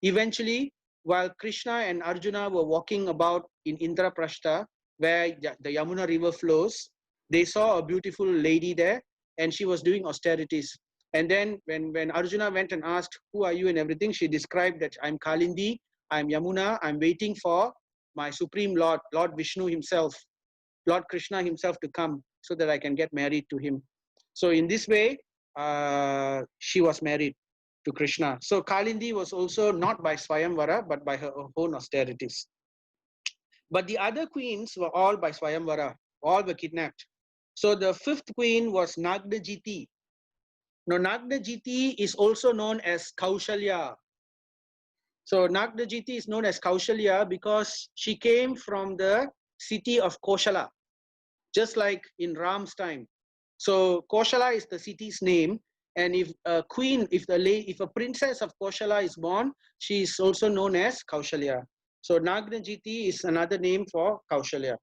eventually, while Kṛṣṇa and Arjuna were walking about in Indraprastha, where the Yamuna river flows, they saw a beautiful lady there and she was doing austerities. And then when Arjuna went and asked, who are you and everything, she described that I'm Kalindi, I'm Yamuna, I'm waiting for my Supreme Lord, Lord Vishnu himself, Lord Kṛṣṇa himself to come so that I can get married to him. So in this way, she was married to Kṛṣṇa. So Kalindi was also not by Swayamvara, but by her own austerities. But the other queens were all by Swayamvara, all were kidnapped. So the fifth queen was Nagnajiti. Now Nagnajiti is also known as Kaushalya. So Nagnajiti is known as Kaushalya because she came from the city of Koshala, just like in Ram's time. So Koshala is the city's name, and if a queen, if a princess of Koshala is born, she is also known as Kaushalya. So Nagnajiti is another name for Kaushalya.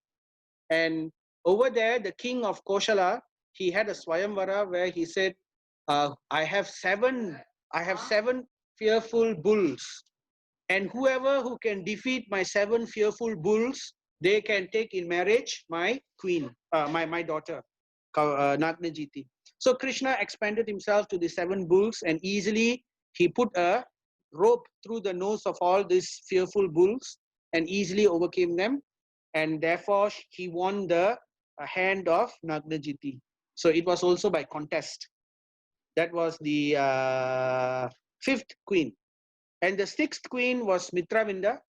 And over there, the king of Koshala, he had a Swayamvara where he said, I have seven fearful bulls, and whoever who can defeat my 7 fearful bulls, they can take in marriage my queen, my daughter, Nagnajiti. So Kṛṣṇa expanded himself to the 7 bulls and easily he put a rope through the nose of all these fearful bulls and easily overcame them. And therefore he won the hand of Nagnajiti. So it was also by contest. That was the 5th queen. And the 6th queen was Mitravinda.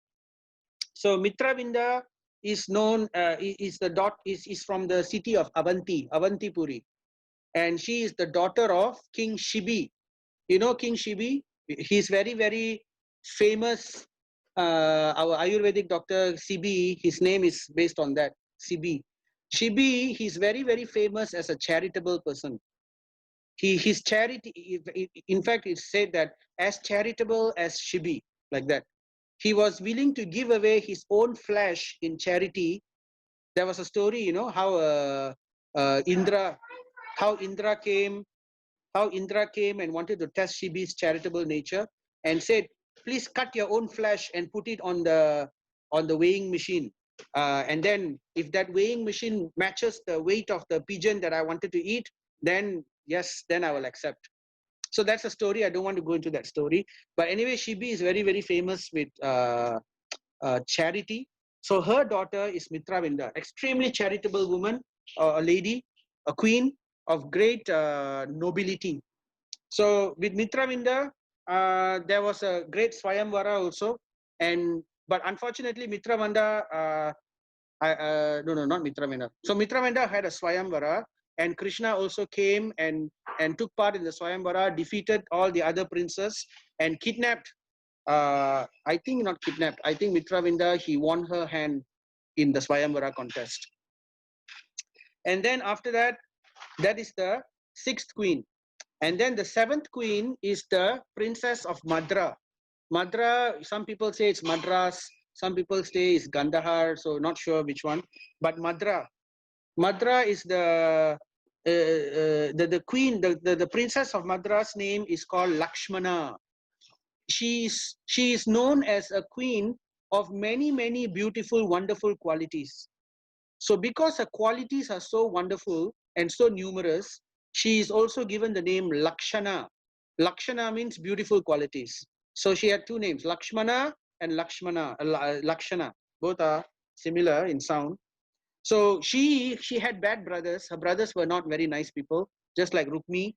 So Mitravinda is known, is from the city of Avantipuri. And she is the daughter of King Shibi. You know King Shibi? He's very, very famous. Our Ayurvedic doctor Sibi, his name is based on that, Sibi. Shibi, he's very, very famous as a charitable person. His charity, in fact, it's said that as charitable as Shibi, like that. He was willing to give away his own flesh in charity. There was a story, you know, how Indra came and wanted to test Shibi's charitable nature and said, please cut your own flesh and put it on the weighing machine. And then if that weighing machine matches the weight of the pigeon that I wanted to eat, then yes, then I will accept. So that's a story. I don't want to go into that story. But anyway, Shibi is very, very famous with charity. So her daughter is Mitravinda, extremely charitable woman, a lady, a queen of great nobility. So with Mitravinda, there was a great Swayamvara also. But unfortunately, Mitravinda, no, not Mitravinda. So Mitravinda had a Swayamvara, and Kṛṣṇa also came and took part in the Swayamvara, defeated all the other princes and kidnapped. I think not kidnapped. I think Mitravinda, he won her hand in the Swayamvara contest. And then after that, that is the 6th queen. And then the 7th queen is the princess of Madra. Madra, some people say it's Madras, some people say it's Gandhar, so not sure which one. But Madra is the the queen, the princess of Madras name is called Lakshmana. She is known as a queen of many beautiful, wonderful qualities. So because her qualities are so wonderful and so numerous, she is also given the name Lakshana. Lakshana means beautiful qualities. So she had two names, Lakshmana and Lakshana. Both are similar in sound. So she had bad brothers. Her brothers were not very nice people, just like Rukmi.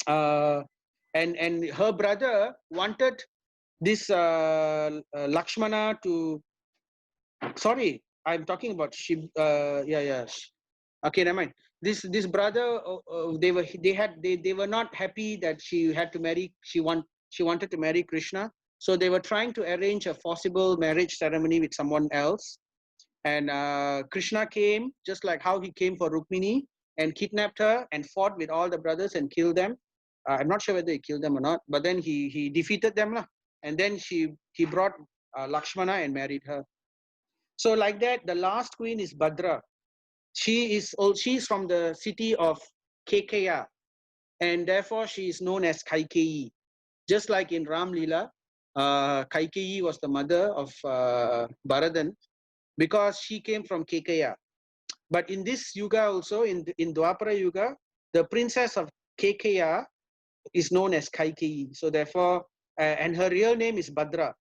And her brother wanted this Lakshmana to. Sorry, I'm talking about Shiv. Yeah. Okay, never mind. This brother, they were not happy that she had to marry. She wanted to marry Krishna, so they were trying to arrange a possible marriage ceremony with someone else. And Krishna came just like how he came for Rukmini and kidnapped her and fought with all the brothers and killed them. I'm not sure whether he killed them or not, but then he defeated them lah. And then he brought Lakshmana and married her. So like that, the last queen is Bhadra. She's from the city of Kekeya, and therefore she is known as Kaikeyi. Just like in Ram Leela, Kaikeyi was the mother of Bharadan because she came from Kekeya. But in this yuga also, in Dvāpara yuga, the princess of Kekeya is known as Kaikeyi. So therefore, and her real name is Bhadra,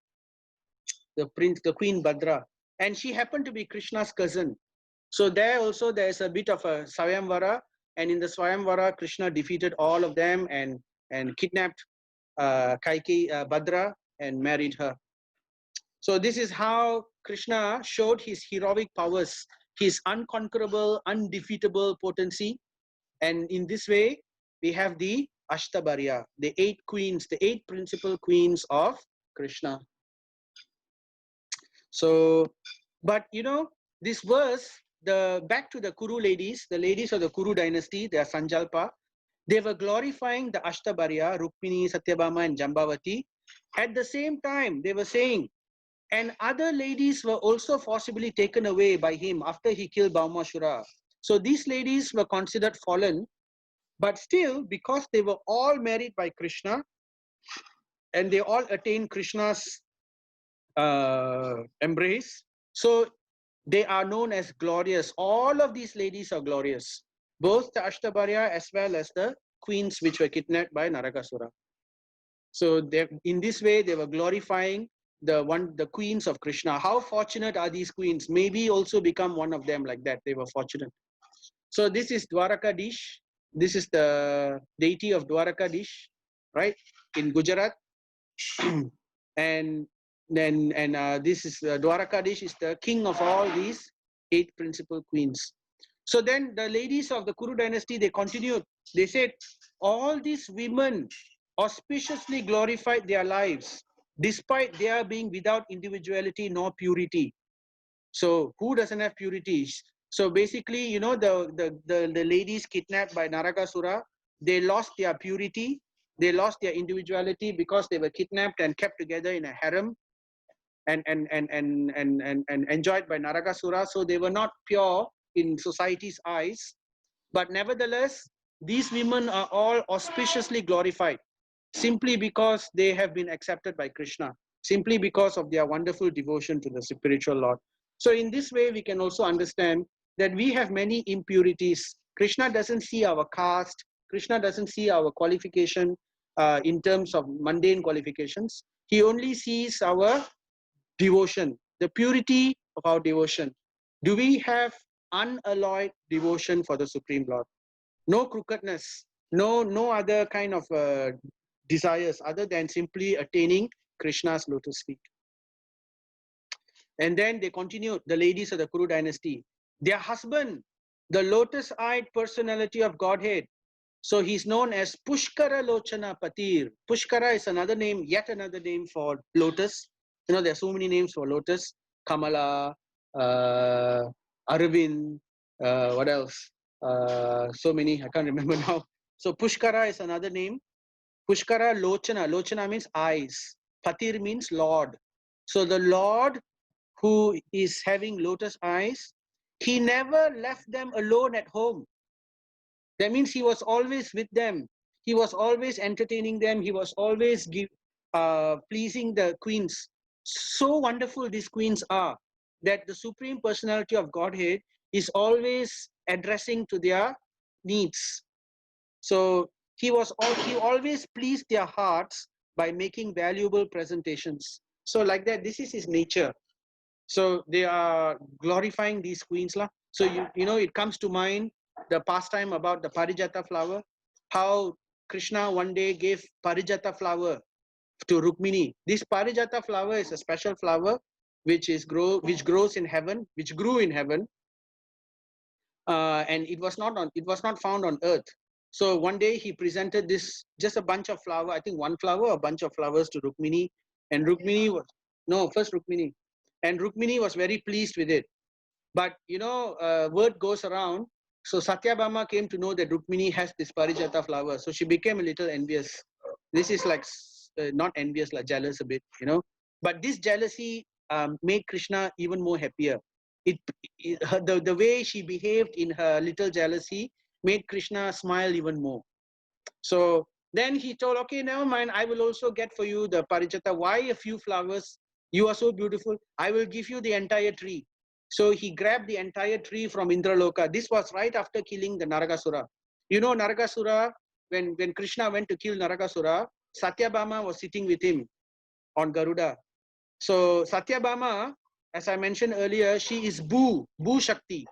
the queen Bhadra, and she happened to be Krishna's cousin. So there also there is a bit of a Swayamvara, and in the Swayamvara, Krishna defeated all of them and kidnapped Bhadra and married her. So this is how Krishna showed his heroic powers, his unconquerable, undefeatable potency. And in this way, we have the Ashtabharya, the 8 queens, the 8 principal queens of Krishna. So, but you know, this verse, back to the Kuru ladies, the ladies of the Kuru dynasty, they are Sanjalpa. They were glorifying the Ashtabharya, Rukmini, Satyabhama, and Jambavati. At the same time, they were saying, and other ladies were also forcibly taken away by him after he killed Bhaumashura. So these ladies were considered fallen, but still, because they were all married by Krishna, and they all attained Krishna's embrace, so they are known as glorious. All of these ladies are glorious, both the Ashtabharya as well as the queens which were kidnapped by Narakasura. So in this way, they were glorifying the queens of Krishna. How fortunate are these queens? Maybe also become one of them like that. They were fortunate. So this is Dvārakā. This is the deity of Dvārakā, right, in Gujarat. and this is Dvārakā is the king of all these 8 principal queens. So then the ladies of the Kuru dynasty, they continued. They said, all these women auspiciously glorified their lives despite their being without individuality nor purity. So who doesn't have purity? So basically, you know, the ladies kidnapped by Narakasura, they lost their purity, they lost their individuality because they were kidnapped and kept together in a harem and enjoyed by Narakasura. So they were not pure in society's eyes. But nevertheless, these women are all auspiciously glorified simply because they have been accepted by Krishna, simply because of their wonderful devotion to the spiritual Lord. So in this way, we can also understand that we have many impurities. Krishna doesn't see our caste. Krishna doesn't see our qualification in terms of mundane qualifications. He only sees our devotion, the purity of our devotion. Do we have unalloyed devotion for the Supreme Lord? No crookedness, no other kind of desires other than simply attaining Krishna's lotus feet. And then they continued, the ladies of the Kuru dynasty. Their husband, the lotus-eyed personality of Godhead. So he's known as Pushkara Lochana Patir. Pushkara is another name, yet another name for lotus. You know, there are so many names for lotus. Kamala, Arvind, what else? So many, I can't remember now. So Pushkara is another name. Pushkara Lochana. Lochana means eyes. Patir means Lord. So the Lord who is having lotus eyes, he never left them alone at home. That means he was always with them. He was always entertaining them. He was always pleasing the queens. So wonderful these queens are, that the Supreme Personality of Godhead is always addressing to their needs. So he always pleased their hearts by making valuable presentations. So like that, this is his nature. So they are glorifying these queens lah. So you know, it comes to mind the pastime about the Parijata flower, how Krishna one day gave Parijata flower to Rukmini. This Parijata flower is a special flower which grows in heaven, which grew in heaven, and it was not found on earth. So one day he presented this, just a bunch of flower, I think one flower, a bunch of flowers to Rukmini, and Rukmini was first Rukmini, and Rukmini was very pleased with it. But you know, word goes around. So Satyabhama came to know that Rukmini has this Parijata flower, so she became a little envious. This is like not envious, like jealous a bit, you know. But this jealousy made Krishna even more happier. The way she behaved in her little jealousy made Krishna smile even more. So then he told, okay, never mind, I will also get for you the Parijata. Why a few flowers? You are so beautiful. I will give you the entire tree. So he grabbed the entire tree from Indraloka. This was right after killing the Narakasura. You know, Narakasura, when Krishna went to kill Narakasura, Satyabhama was sitting with him on Garuda. So Satyabhama, as I mentioned earlier, she is Bhu Shakti.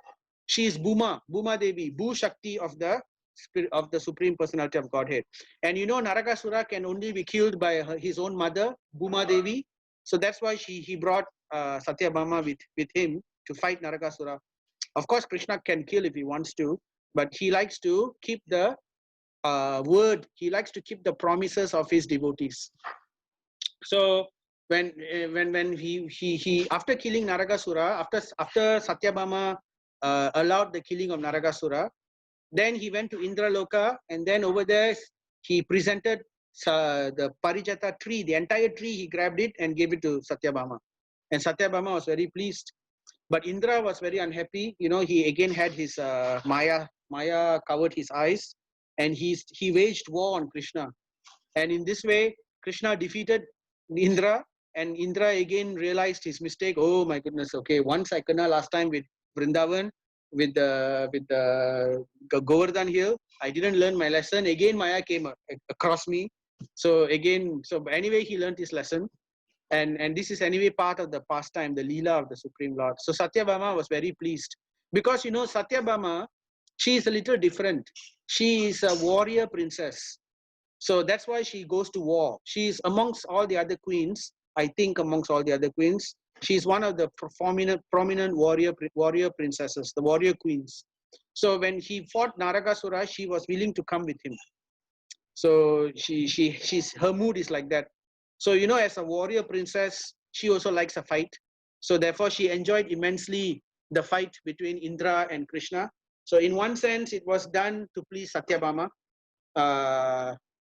She is Bhuma Devi, Bhu Shakti of the spirit of the Supreme Personality of Godhead. And you know, Narakasura can only be killed by his own mother, Bhuma Devi. So that's why he brought Satyabhama with him to fight Narakasura. Of course, Krishna can kill if he wants to, but he likes to keep the word. He likes to keep the promises of his devotees. So when he after killing Narakasura, after Satyabhama allowed the killing of Narakasura, then he went to Indraloka, and then over there he presented the Parijata tree, the entire tree. He grabbed it and gave it to Satyabhama, and Satyabhama was very pleased. But Indra was very unhappy. You know, he again had his Maya covered his eyes, and he waged war on Krishna. And in this way, Krishna defeated Indra, and Indra again realized his mistake. Oh my goodness! Okay, once I kena last time with Vrindavan, with the Govardhan hill, I didn't learn my lesson. Again, Maya came across me. So anyway, he learned his lesson. And this is anyway part of the pastime, the Leela of the Supreme Lord. So Satyabhama was very pleased, because you know, Satyabhama, she is a little different. She is a warrior princess. So that's why she goes to war. She is amongst all the other queens, I think amongst all the other queens, she is one of the prominent warrior princesses, the warrior queens. So when he fought Narakasura, she was willing to come with him. So her mood is like that. So you know, as a warrior princess, she also likes a fight. So therefore, she enjoyed immensely the fight between Indra and Krishna. So in one sense, it was done to please Satyabhama.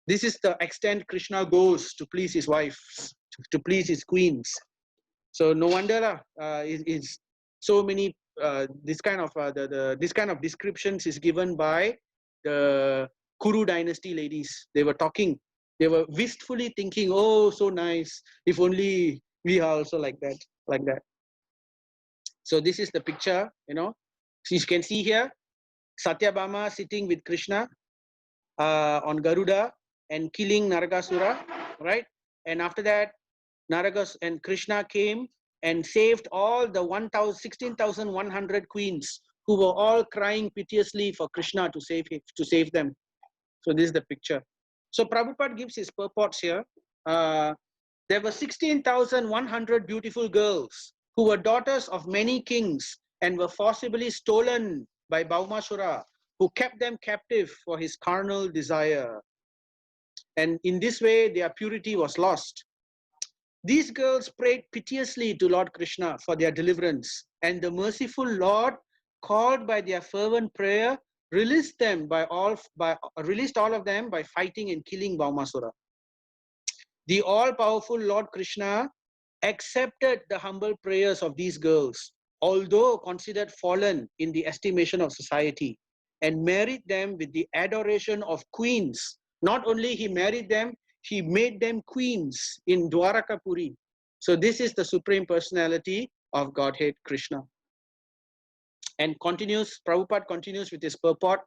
This is the extent Krishna goes to please his wives, to please his queens. So no wonder is so many this kind of descriptions is given by the Kuru dynasty ladies. They were talking. They were wistfully thinking, oh, so nice. If only we are also like that. So this is the picture, you know. So you can see here, Satyabhama sitting with Krishna on Garuda and killing Narakasura, right? And after that, Narakas and Krishna came and saved all the 16,100 queens who were all crying piteously for Krishna to save them. So this is the picture. So Prabhupada gives his purports here. There were 16,100 beautiful girls who were daughters of many kings and were forcibly stolen by Bhaumasura, who kept them captive for his carnal desire. And in this way, their purity was lost. These girls prayed piteously to Lord Krishna for their deliverance, and the merciful Lord, called by their fervent prayer, released all of them by fighting and killing Bhaumasura. The all-powerful Lord Krishna accepted the humble prayers of these girls, although considered fallen in the estimation of society, and married them with the adoration of queens. Not only he married them, he made them queens in Dvārakā Puri. So this is the Supreme Personality of Godhead, Kṛṣṇa. And Prabhupada continues with his purport.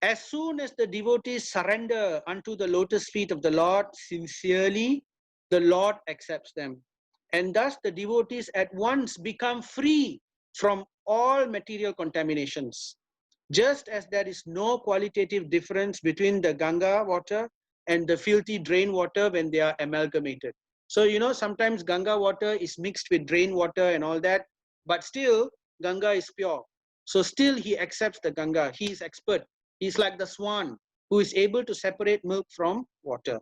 As soon as the devotees surrender unto the lotus feet of the Lord sincerely, the Lord accepts them. And thus the devotees at once become free from all material contaminations. Just as there is no qualitative difference between the Ganga water and the filthy drain water when they are amalgamated. So, you know, sometimes Ganga water is mixed with drain water and all that, but still Ganga is pure. So still he accepts the Ganga. He is expert. He's like the swan who is able to separate milk from water.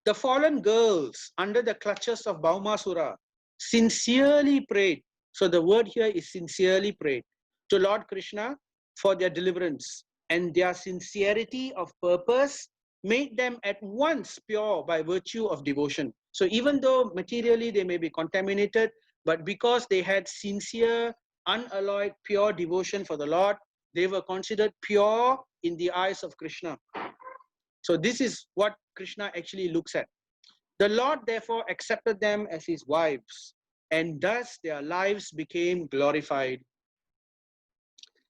The fallen girls under the clutches of Bhaumasura sincerely prayed. So the word here is sincerely prayed to Lord Kṛṣṇa for their deliverance, and their sincerity of purpose made them at once pure by virtue of devotion. So even though materially they may be contaminated, but because they had sincere, unalloyed, pure devotion for the Lord, they were considered pure in the eyes of Kṛṣṇa. So this is what Kṛṣṇa actually looks at. The Lord therefore accepted them as his wives, and thus their lives became glorified.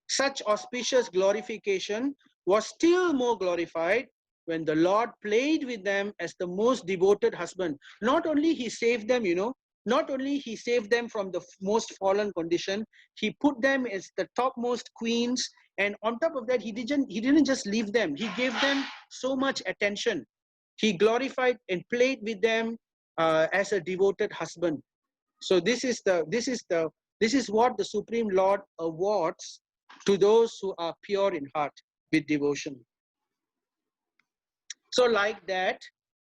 Such auspicious glorification was still more glorified when the Lord played with them as the most devoted husband. Not only he saved them, you know, not only he saved them from the most fallen condition, he put them as the topmost queens, and on top of that, he didn't just leave them. He gave them so much attention. He glorified and played with them as a devoted husband. So this is what the Supreme Lord awards to those who are pure in heart with devotion. So like that,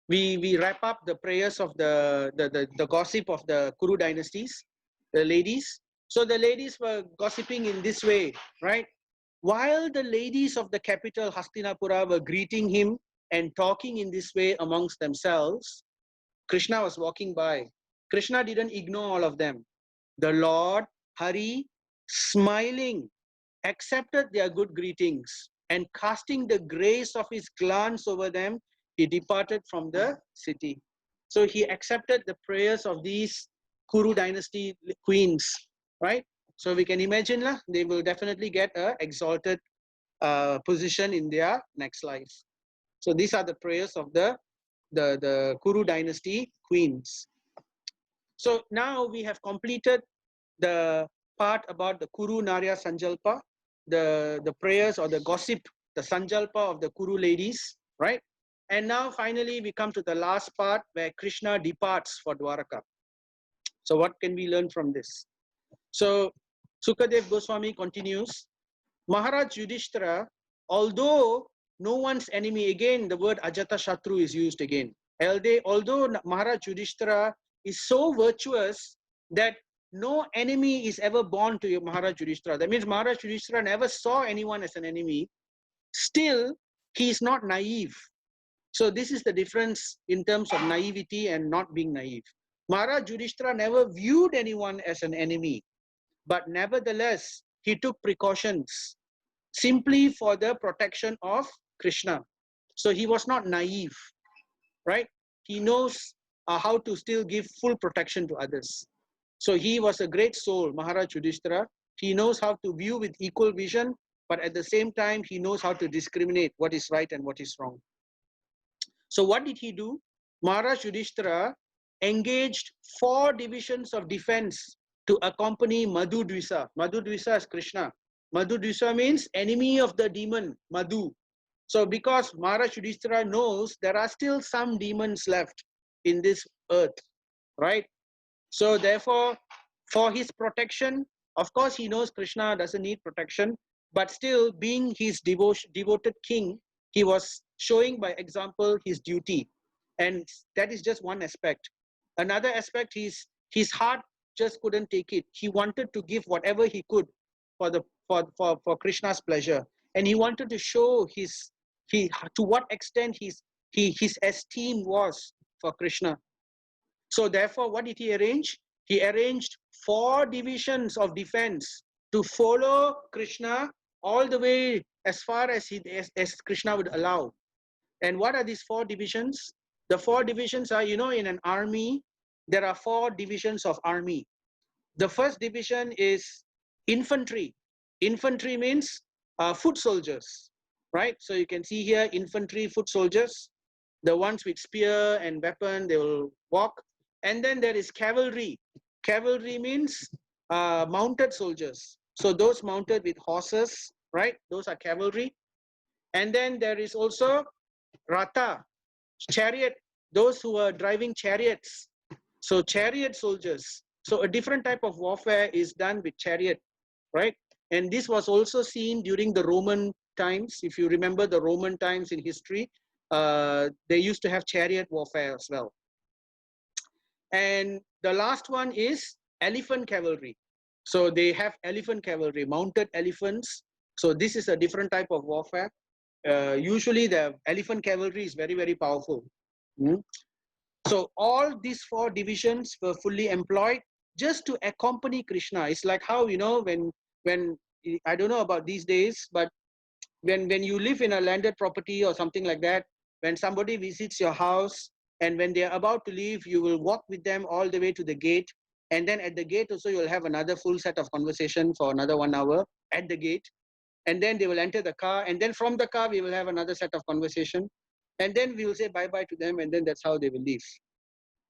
we wrap up the prayers of the gossip of the Kuru dynasties, the ladies. So the ladies were gossiping in this way, right? While the ladies of the capital Hastinapura were greeting him and talking in this way amongst themselves, Kṛṣṇa was walking by. Kṛṣṇa didn't ignore all of them. The Lord, Hari, smiling, accepted their good greetings, and casting the grace of his glance over them, he departed from the city. So he accepted the prayers of these Kuru dynasty queens, right? So we can imagine they will definitely get an exalted position in their next life. So these are the prayers of the Kuru dynasty queens. So now we have completed the part about the Kuru Narya Sanjalpa, the prayers or the gossip, the Sanjalpa of the Kuru ladies, right? And now finally we come to the last part where Kṛṣṇa departs for Dvārakā. So what can we learn from this? So Sukadev Goswami continues, Maharaj Yudhishthira, although no one's enemy, again the word Ajata Shatru is used again. Although Maharaj Yudhishthira is so virtuous that no enemy is ever born to Maharaj Yudhishthira. That means Maharaj Yudhishthira never saw anyone as an enemy. Still, he is not naive. So this is the difference in terms of naivety and not being naive. Maharaj Yudhishthira never viewed anyone as an enemy, but nevertheless, he took precautions simply for the protection of Kṛṣṇa. So he was not naive, right? He knows how to still give full protection to others. So he was a great soul, Maharaj Yudhishthira. He knows how to view with equal vision, but at the same time, he knows how to discriminate what is right and what is wrong. So what did he do? Maharaj Yudhishthira engaged 4 divisions of defense to accompany Madhu Dvisa. Madhu Dvisa is Kṛṣṇa. Madhu Dvisa means enemy of the demon, Madhu. So because Maharaj Yudhishthira knows there are still some demons left in this earth, right? So therefore, for his protection, of course he knows Kṛṣṇa doesn't need protection, but still being his devoted king, he was showing by example his duty. And that is just one aspect. Another aspect is his heart just couldn't take it. He wanted to give whatever he could for Kṛṣṇa's pleasure. And he wanted to show to what extent his esteem was for Kṛṣṇa. So therefore, what did he arrange? He arranged 4 divisions of defense to follow Krishna all the way as far as as Krishna would allow. And what are these 4 divisions? The 4 divisions are, in an army, there are 4 divisions of army. The first division is infantry. Infantry means foot soldiers, right? So you can see here infantry, foot soldiers, the ones with spear and weapon, they will walk. And then there is cavalry. Cavalry means mounted soldiers. So those mounted with horses, right? Those are cavalry. And then there is also Ratha, chariot, those who are driving chariots. So chariot soldiers. So a different type of warfare is done with chariot, right? And this was also seen during the Roman times. If you remember the Roman times in history, they used to have chariot warfare as well. And the last one is elephant cavalry. So they have elephant cavalry, mounted elephants. So this is a different type of warfare. Usually the elephant cavalry is very, very powerful. So all these 4 divisions were fully employed just to accompany Krishna. It's like how, when I don't know about these days, but when you live in a landed property or something like that, when somebody visits your house and when they're about to leave, you will walk with them all the way to the gate. And then at the gate also, you'll have another full set of conversation for another 1 hour at the gate. And then they will enter the car. And then from the car, we will have another set of conversation. And then we will say bye-bye to them. And then that's how they will leave.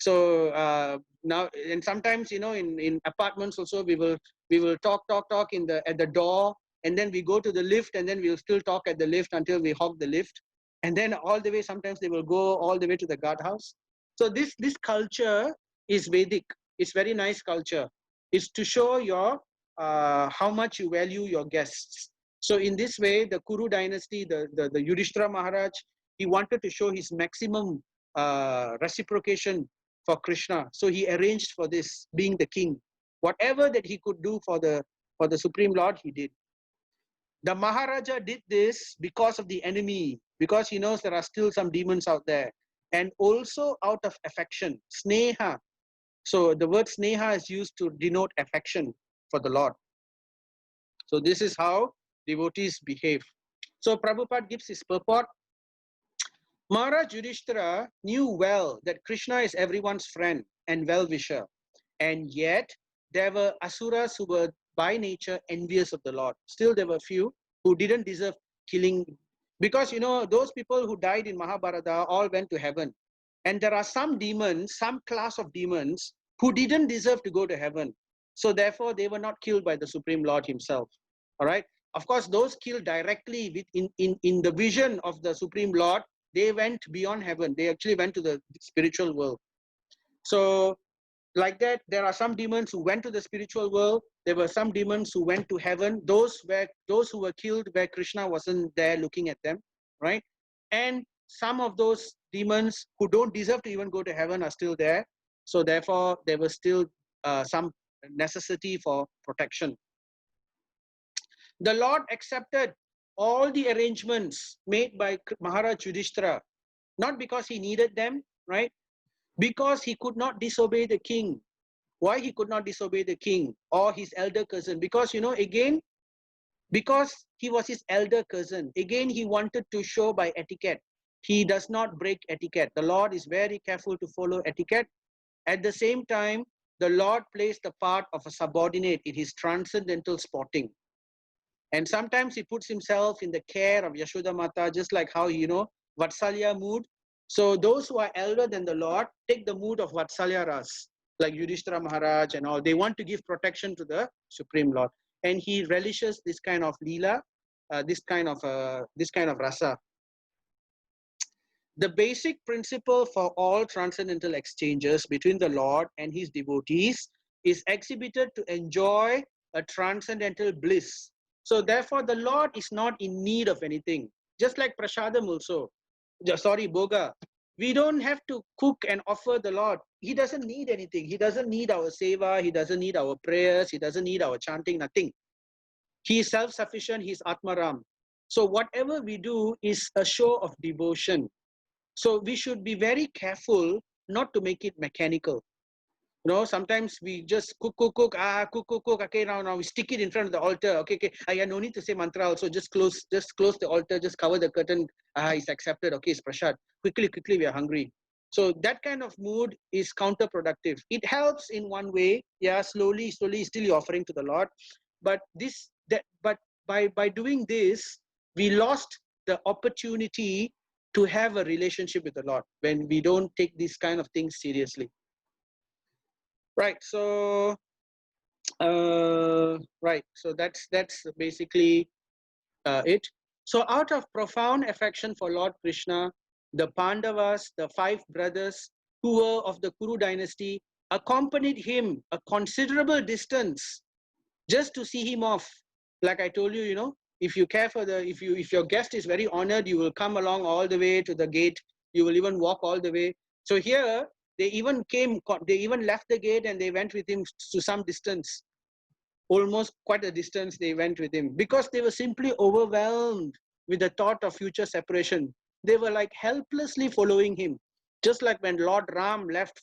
So now, and sometimes, in apartments also, we will talk at the door, and then we go to the lift, and then we'll still talk at the lift until we hog the lift. And then all the way, sometimes they will go all the way to the guardhouse. So this culture is Vedic. It's very nice culture. It's to show your how much you value your guests. So in this way, the Kuru dynasty, the Yudhishthira Maharaj, he wanted to show his maximum reciprocation for Krishna. So he arranged for this, being the king. Whatever that he could do for the Supreme Lord, he did. The Maharaja did this because of the enemy, because he knows there are still some demons out there. And also out of affection, sneha. So the word sneha is used to denote affection for the Lord. So this is how devotees behave. So Prabhupada gives his purport. Maharaj Yudhishthira knew well that Krishna is everyone's friend and well-wisher. And yet, there were asuras who were by nature envious of the Lord. Still, there were few who didn't deserve killing. Because, those people who died in Mahabharata all went to heaven. And there are some demons, some class of demons, who didn't deserve to go to heaven. So therefore, they were not killed by the Supreme Lord himself. All right? Of course, those killed directly in the vision of the Supreme Lord, they went beyond heaven. They actually went to the spiritual world. So like that, there are some demons who went to the spiritual world. There were some demons who went to heaven. Those who were killed where Krishna wasn't there looking at them, right? And some of those demons who don't deserve to even go to heaven are still there. So therefore, there was still some necessity for protection. The Lord accepted all the arrangements made by Maharaj Yudhishthira, not because he needed them, right? Because he could not disobey the king. Why he could not disobey the king or his elder cousin? Because, again, because he was his elder cousin. Again, he wanted to show by etiquette. He does not break etiquette. The Lord is very careful to follow etiquette. At the same time, the Lord plays the part of a subordinate in his transcendental sporting. And sometimes he puts himself in the care of Yashoda Mata, just like how, Vatsalya mood. So those who are elder than the Lord take the mood of Vatsalya Ras, like Yudhishthira Maharaj and all. They want to give protection to the Supreme Lord. And he relishes this kind of leela, this kind of rasa. The basic principle for all transcendental exchanges between the Lord and his devotees is exhibited to enjoy a transcendental bliss. So therefore, the Lord is not in need of anything. Just like Prasadam also. Sorry, Boga. We don't have to cook and offer the Lord. He doesn't need anything. He doesn't need our seva. He doesn't need our prayers. He doesn't need our chanting, nothing. He is self-sufficient. He is Atmaram. So whatever we do is a show of devotion. So we should be very careful not to make it mechanical. You know, sometimes we just cook, cook. Okay, now we stick it in front of the altar. Okay. Yeah, no need to say mantra also. Just close the altar. Just cover the curtain. It's accepted. Okay, it's prasad. Quickly, we are hungry. So that kind of mood is counterproductive. It helps in one way. Yeah, slowly, still you're offering to the Lord. But by doing this, we lost the opportunity to have a relationship with the Lord when we don't take these kind of things seriously. Right. So that's basically it. So out of profound affection for Lord Krishna, the Pandavas, the 5 brothers who were of the Kuru dynasty, accompanied him a considerable distance just to see him off. Like I told you, you know, if you care for if your guest is very honored, you will come along all the way to the gate. You will even walk all the way. So here they even left the gate and they went with him to some distance, almost quite a distance they went with him, because they were simply overwhelmed with the thought of future separation. They were like helplessly following him, just like when Lord Ram left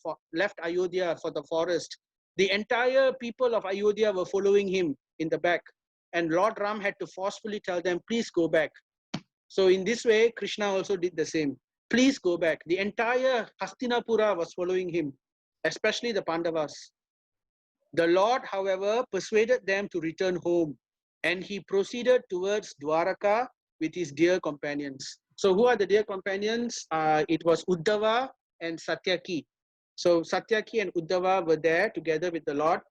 Ayodhya for the forest. The entire people of Ayodhya were following him in the back, and Lord Ram had to forcefully tell them, please go back. So in this way, Krishna also did the same. Please go back. The entire Hastinapura was following him, especially the Pandavas. The Lord, however, persuaded them to return home, and he proceeded towards Dvārakā with his dear companions. So who are the dear companions? It was Uddhava and Satyaki. So Satyaki and Uddhava were there together with the Lord,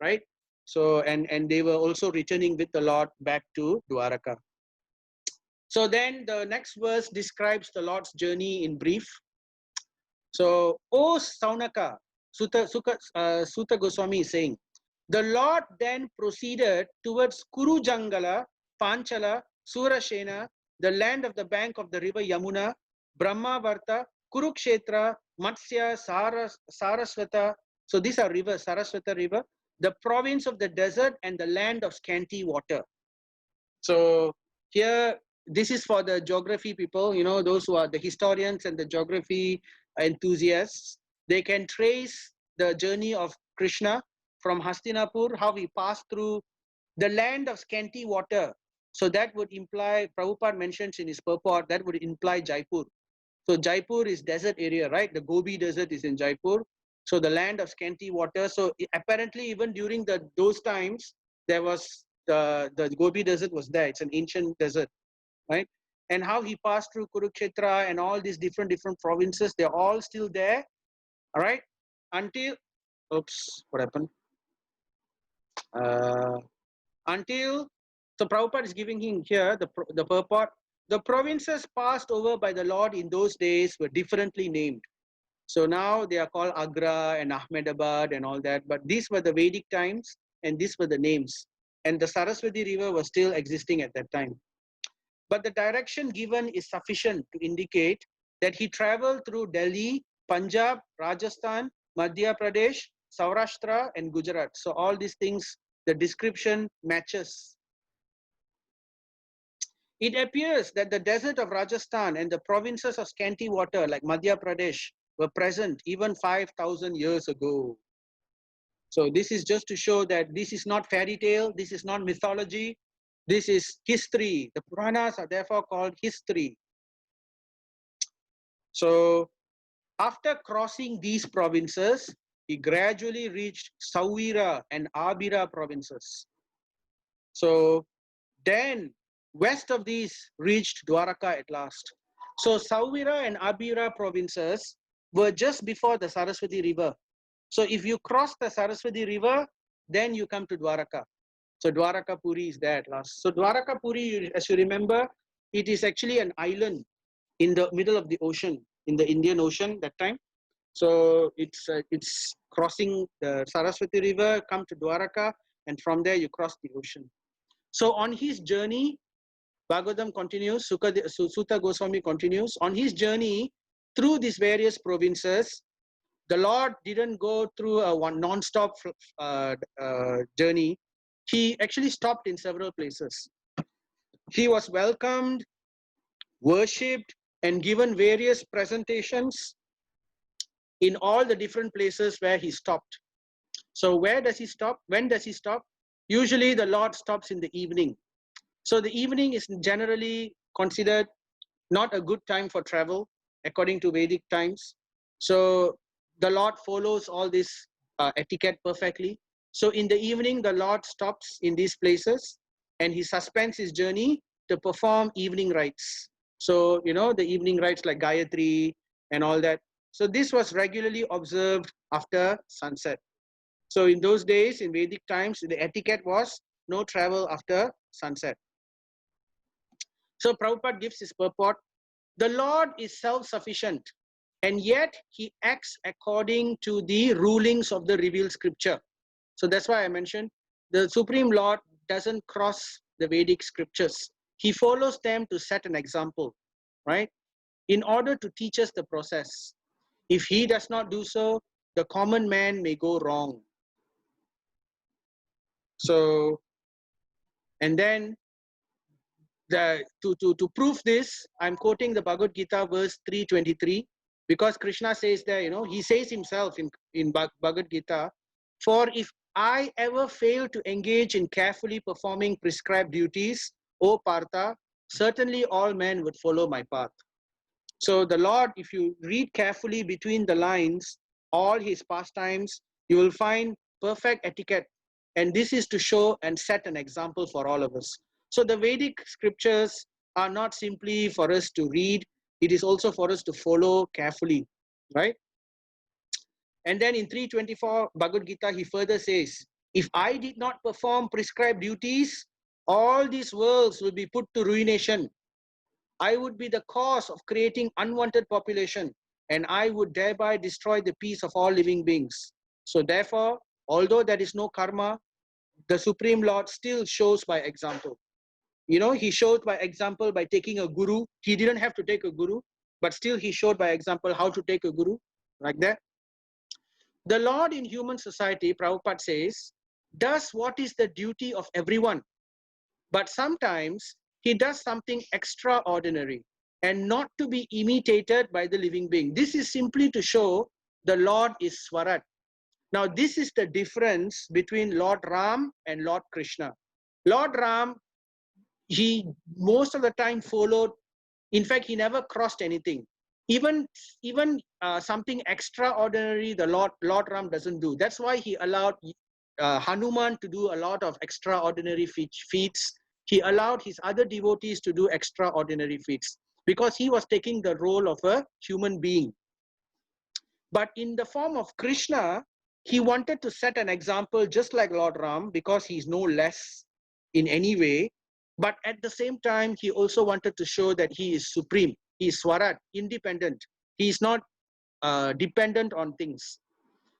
right? So and they were also returning with the Lord back to Dvārakā. So then the next verse describes the Lord's journey in brief. So, O Saunaka, Sutta Goswami is saying, the Lord then proceeded towards Kurujangala, Panchala, Surashena, the land of the bank of the river Yamuna, Brahmavarta, Kurukshetra, Matsya, Saraswata. So these are rivers, Saraswata river, the province of the desert and the land of scanty water. So here, this is for the geography people, you know, those who are the historians and the geography enthusiasts. They can trace the journey of Krishna from Hastinapur, how he passed through the land of scanty water. So that would imply, Prabhupada mentions in his purport, that would imply Jaipur. So Jaipur is desert area, right? The Gobi desert is in Jaipur. So the land of scanty water. So apparently even during those times, there was the Gobi desert was there. It's an ancient desert, right? And how he passed through Kurukshetra and all these different provinces, they're all still there, all right? Until, oops, what happened? Until, so Prabhupada is giving him here the purport. The provinces passed over by the Lord in those days were differently named. So now they are called Agra and Ahmedabad and all that. But these were the Vedic times and these were the names. And the Saraswati river was still existing at that time. But the direction given is sufficient to indicate that he traveled through Delhi, Punjab, Rajasthan, Madhya Pradesh, Saurashtra, and Gujarat. So all these things, the description matches. It appears that the desert of Rajasthan and the provinces of scanty water like Madhya Pradesh were present even 5,000 years ago. So this is just to show that this is not fairy tale, this is not mythology, this is history. The Puranas are therefore called history. So after crossing these provinces, he gradually reached Sauvira and Abira provinces. So then west of these reached Dvārakā at last. So Sauvira and Abira provinces were just before the Saraswati river. So if you cross the Saraswati river, then you come to Dvārakā. So Dvārakā Puri is there at last. So Dvārakā Puri, as you remember, it is actually an island in the middle of the ocean, in the Indian Ocean that time. So it's crossing the Saraswati river, come to Dvārakā, and from there you cross the ocean. So on his journey, Bhagavatam continues, Sutta Goswami continues, on his journey through these various provinces, the Lord didn't go through a one non-stop journey. He actually stopped in several places. He was welcomed, worshipped, and given various presentations in all the different places where he stopped. So where does he stop? When does he stop? Usually the Lord stops in the evening. So the evening is generally considered not a good time for travel according to Vedic times. So the Lord follows all this etiquette perfectly. So in the evening, the Lord stops in these places and he suspends his journey to perform evening rites. So, you know, the evening rites like Gayatri and all that. So this was regularly observed after sunset. So in those days, in Vedic times, the etiquette was no travel after sunset. So Prabhupada gives his purport. The Lord is self-sufficient, and yet he acts according to the rulings of the revealed scripture. So that's why I mentioned the Supreme Lord doesn't cross the Vedic scriptures. He follows them to set an example, right? In order to teach us the process. If he does not do so, the common man may go wrong. So, and then to prove this, I'm quoting the Bhagavad Gita verse 323, because Krishna says there, you know, he says himself in Bhagavad Gita, for if I ever fail to engage in carefully performing prescribed duties, O Partha, certainly all men would follow my path. So the Lord, if you read carefully between the lines, all his pastimes, you will find perfect etiquette. And this is to show and set an example for all of us. So the Vedic scriptures are not simply for us to read, it is also for us to follow carefully, right? And then in 324 Bhagavad Gita, he further says, if I did not perform prescribed duties, all these worlds will be put to ruination. I would be the cause of creating unwanted population, and I would thereby destroy the peace of all living beings. So therefore, although there is no karma, the Supreme Lord still shows by example. You know, he showed by example by taking a guru. He didn't have to take a guru, but still he showed by example how to take a guru, like that. The Lord in human society, Prabhupada says, does what is the duty of everyone. But sometimes he does something extraordinary and not to be imitated by the living being. This is simply to show the Lord is Swarat. Now, this is the difference between Lord Ram and Lord Krishna. Lord Ram, he most of the time followed, in fact, he never crossed anything. Even something extraordinary, the Lord Ram doesn't do. That's why he allowed Hanuman to do a lot of extraordinary feats. He allowed his other devotees to do extraordinary feats because he was taking the role of a human being. But in the form of Krishna, he wanted to set an example just like Lord Ram because he's no less in any way. But at the same time, he also wanted to show that he is supreme. He is Swarat, independent. He is not dependent on things.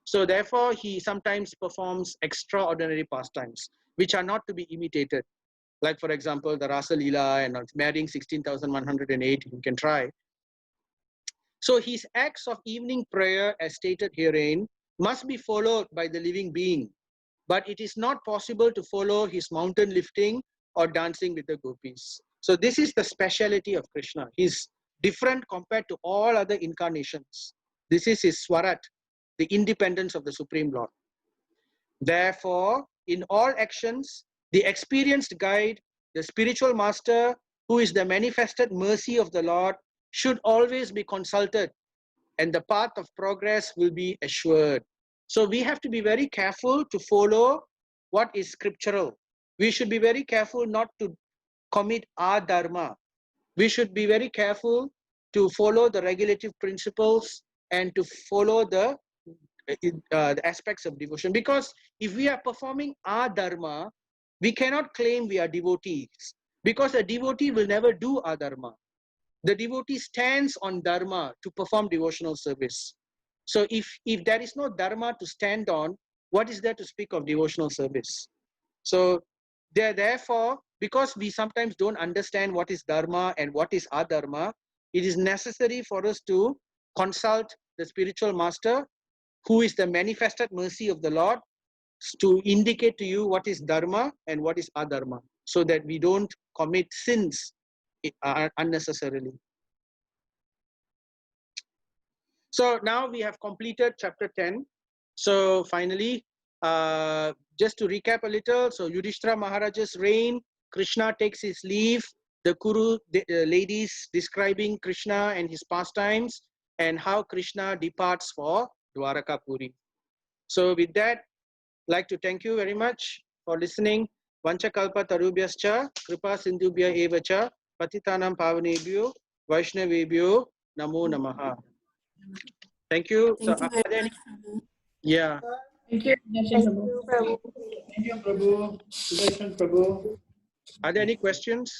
So therefore, he sometimes performs extraordinary pastimes, which are not to be imitated. Like, for example, the Rasa Leela and marrying 16,108, you can try. So his acts of evening prayer, as stated herein, must be followed by the living being. But it is not possible to follow his mountain lifting or dancing with the gopis. So this is the speciality of Krishna. He's different compared to all other incarnations. This is his Swarat, the independence of the Supreme Lord. Therefore, in all actions, the experienced guide, the spiritual master, who is the manifested mercy of the Lord, should always be consulted, and the path of progress will be assured. So we have to be very careful to follow what is scriptural. We should be very careful not to commit adharma. We should be very careful to follow the regulative principles and to follow the aspects of devotion. Because if we are performing our dharma, we cannot claim we are devotees. Because a devotee will never do our dharma. The devotee stands on dharma to perform devotional service. So if there is no dharma to stand on, what is there to speak of devotional service? So therefore, because we sometimes don't understand what is dharma and what is adharma, it is necessary for us to consult the spiritual master, who is the manifested mercy of the Lord, to indicate to you what is dharma and what is adharma, so that we don't commit sins unnecessarily. So now we have completed chapter 10. So finally, Just to recap a little, so Yudhishthira Maharaja's reign, Kṛṣṇa takes his leave, the Kuru ladies describing Kṛṣṇa and his pastimes, and how Kṛṣṇa departs for Dvārakā Puri. So with that, I'd like to thank you very much for listening. Vanchakalpa tarubhyascha, kripa sindhubhya evacha, patitanam pavanebhyo, vaishnavebhyo, namo namaha. Thank you. Thank you Are very there any? much, Prabhu. Yeah. Thank you, Darshan Prabhu. Prabhu. Thank you, Prabhu. Sudarshan Prabhu. Are there any questions?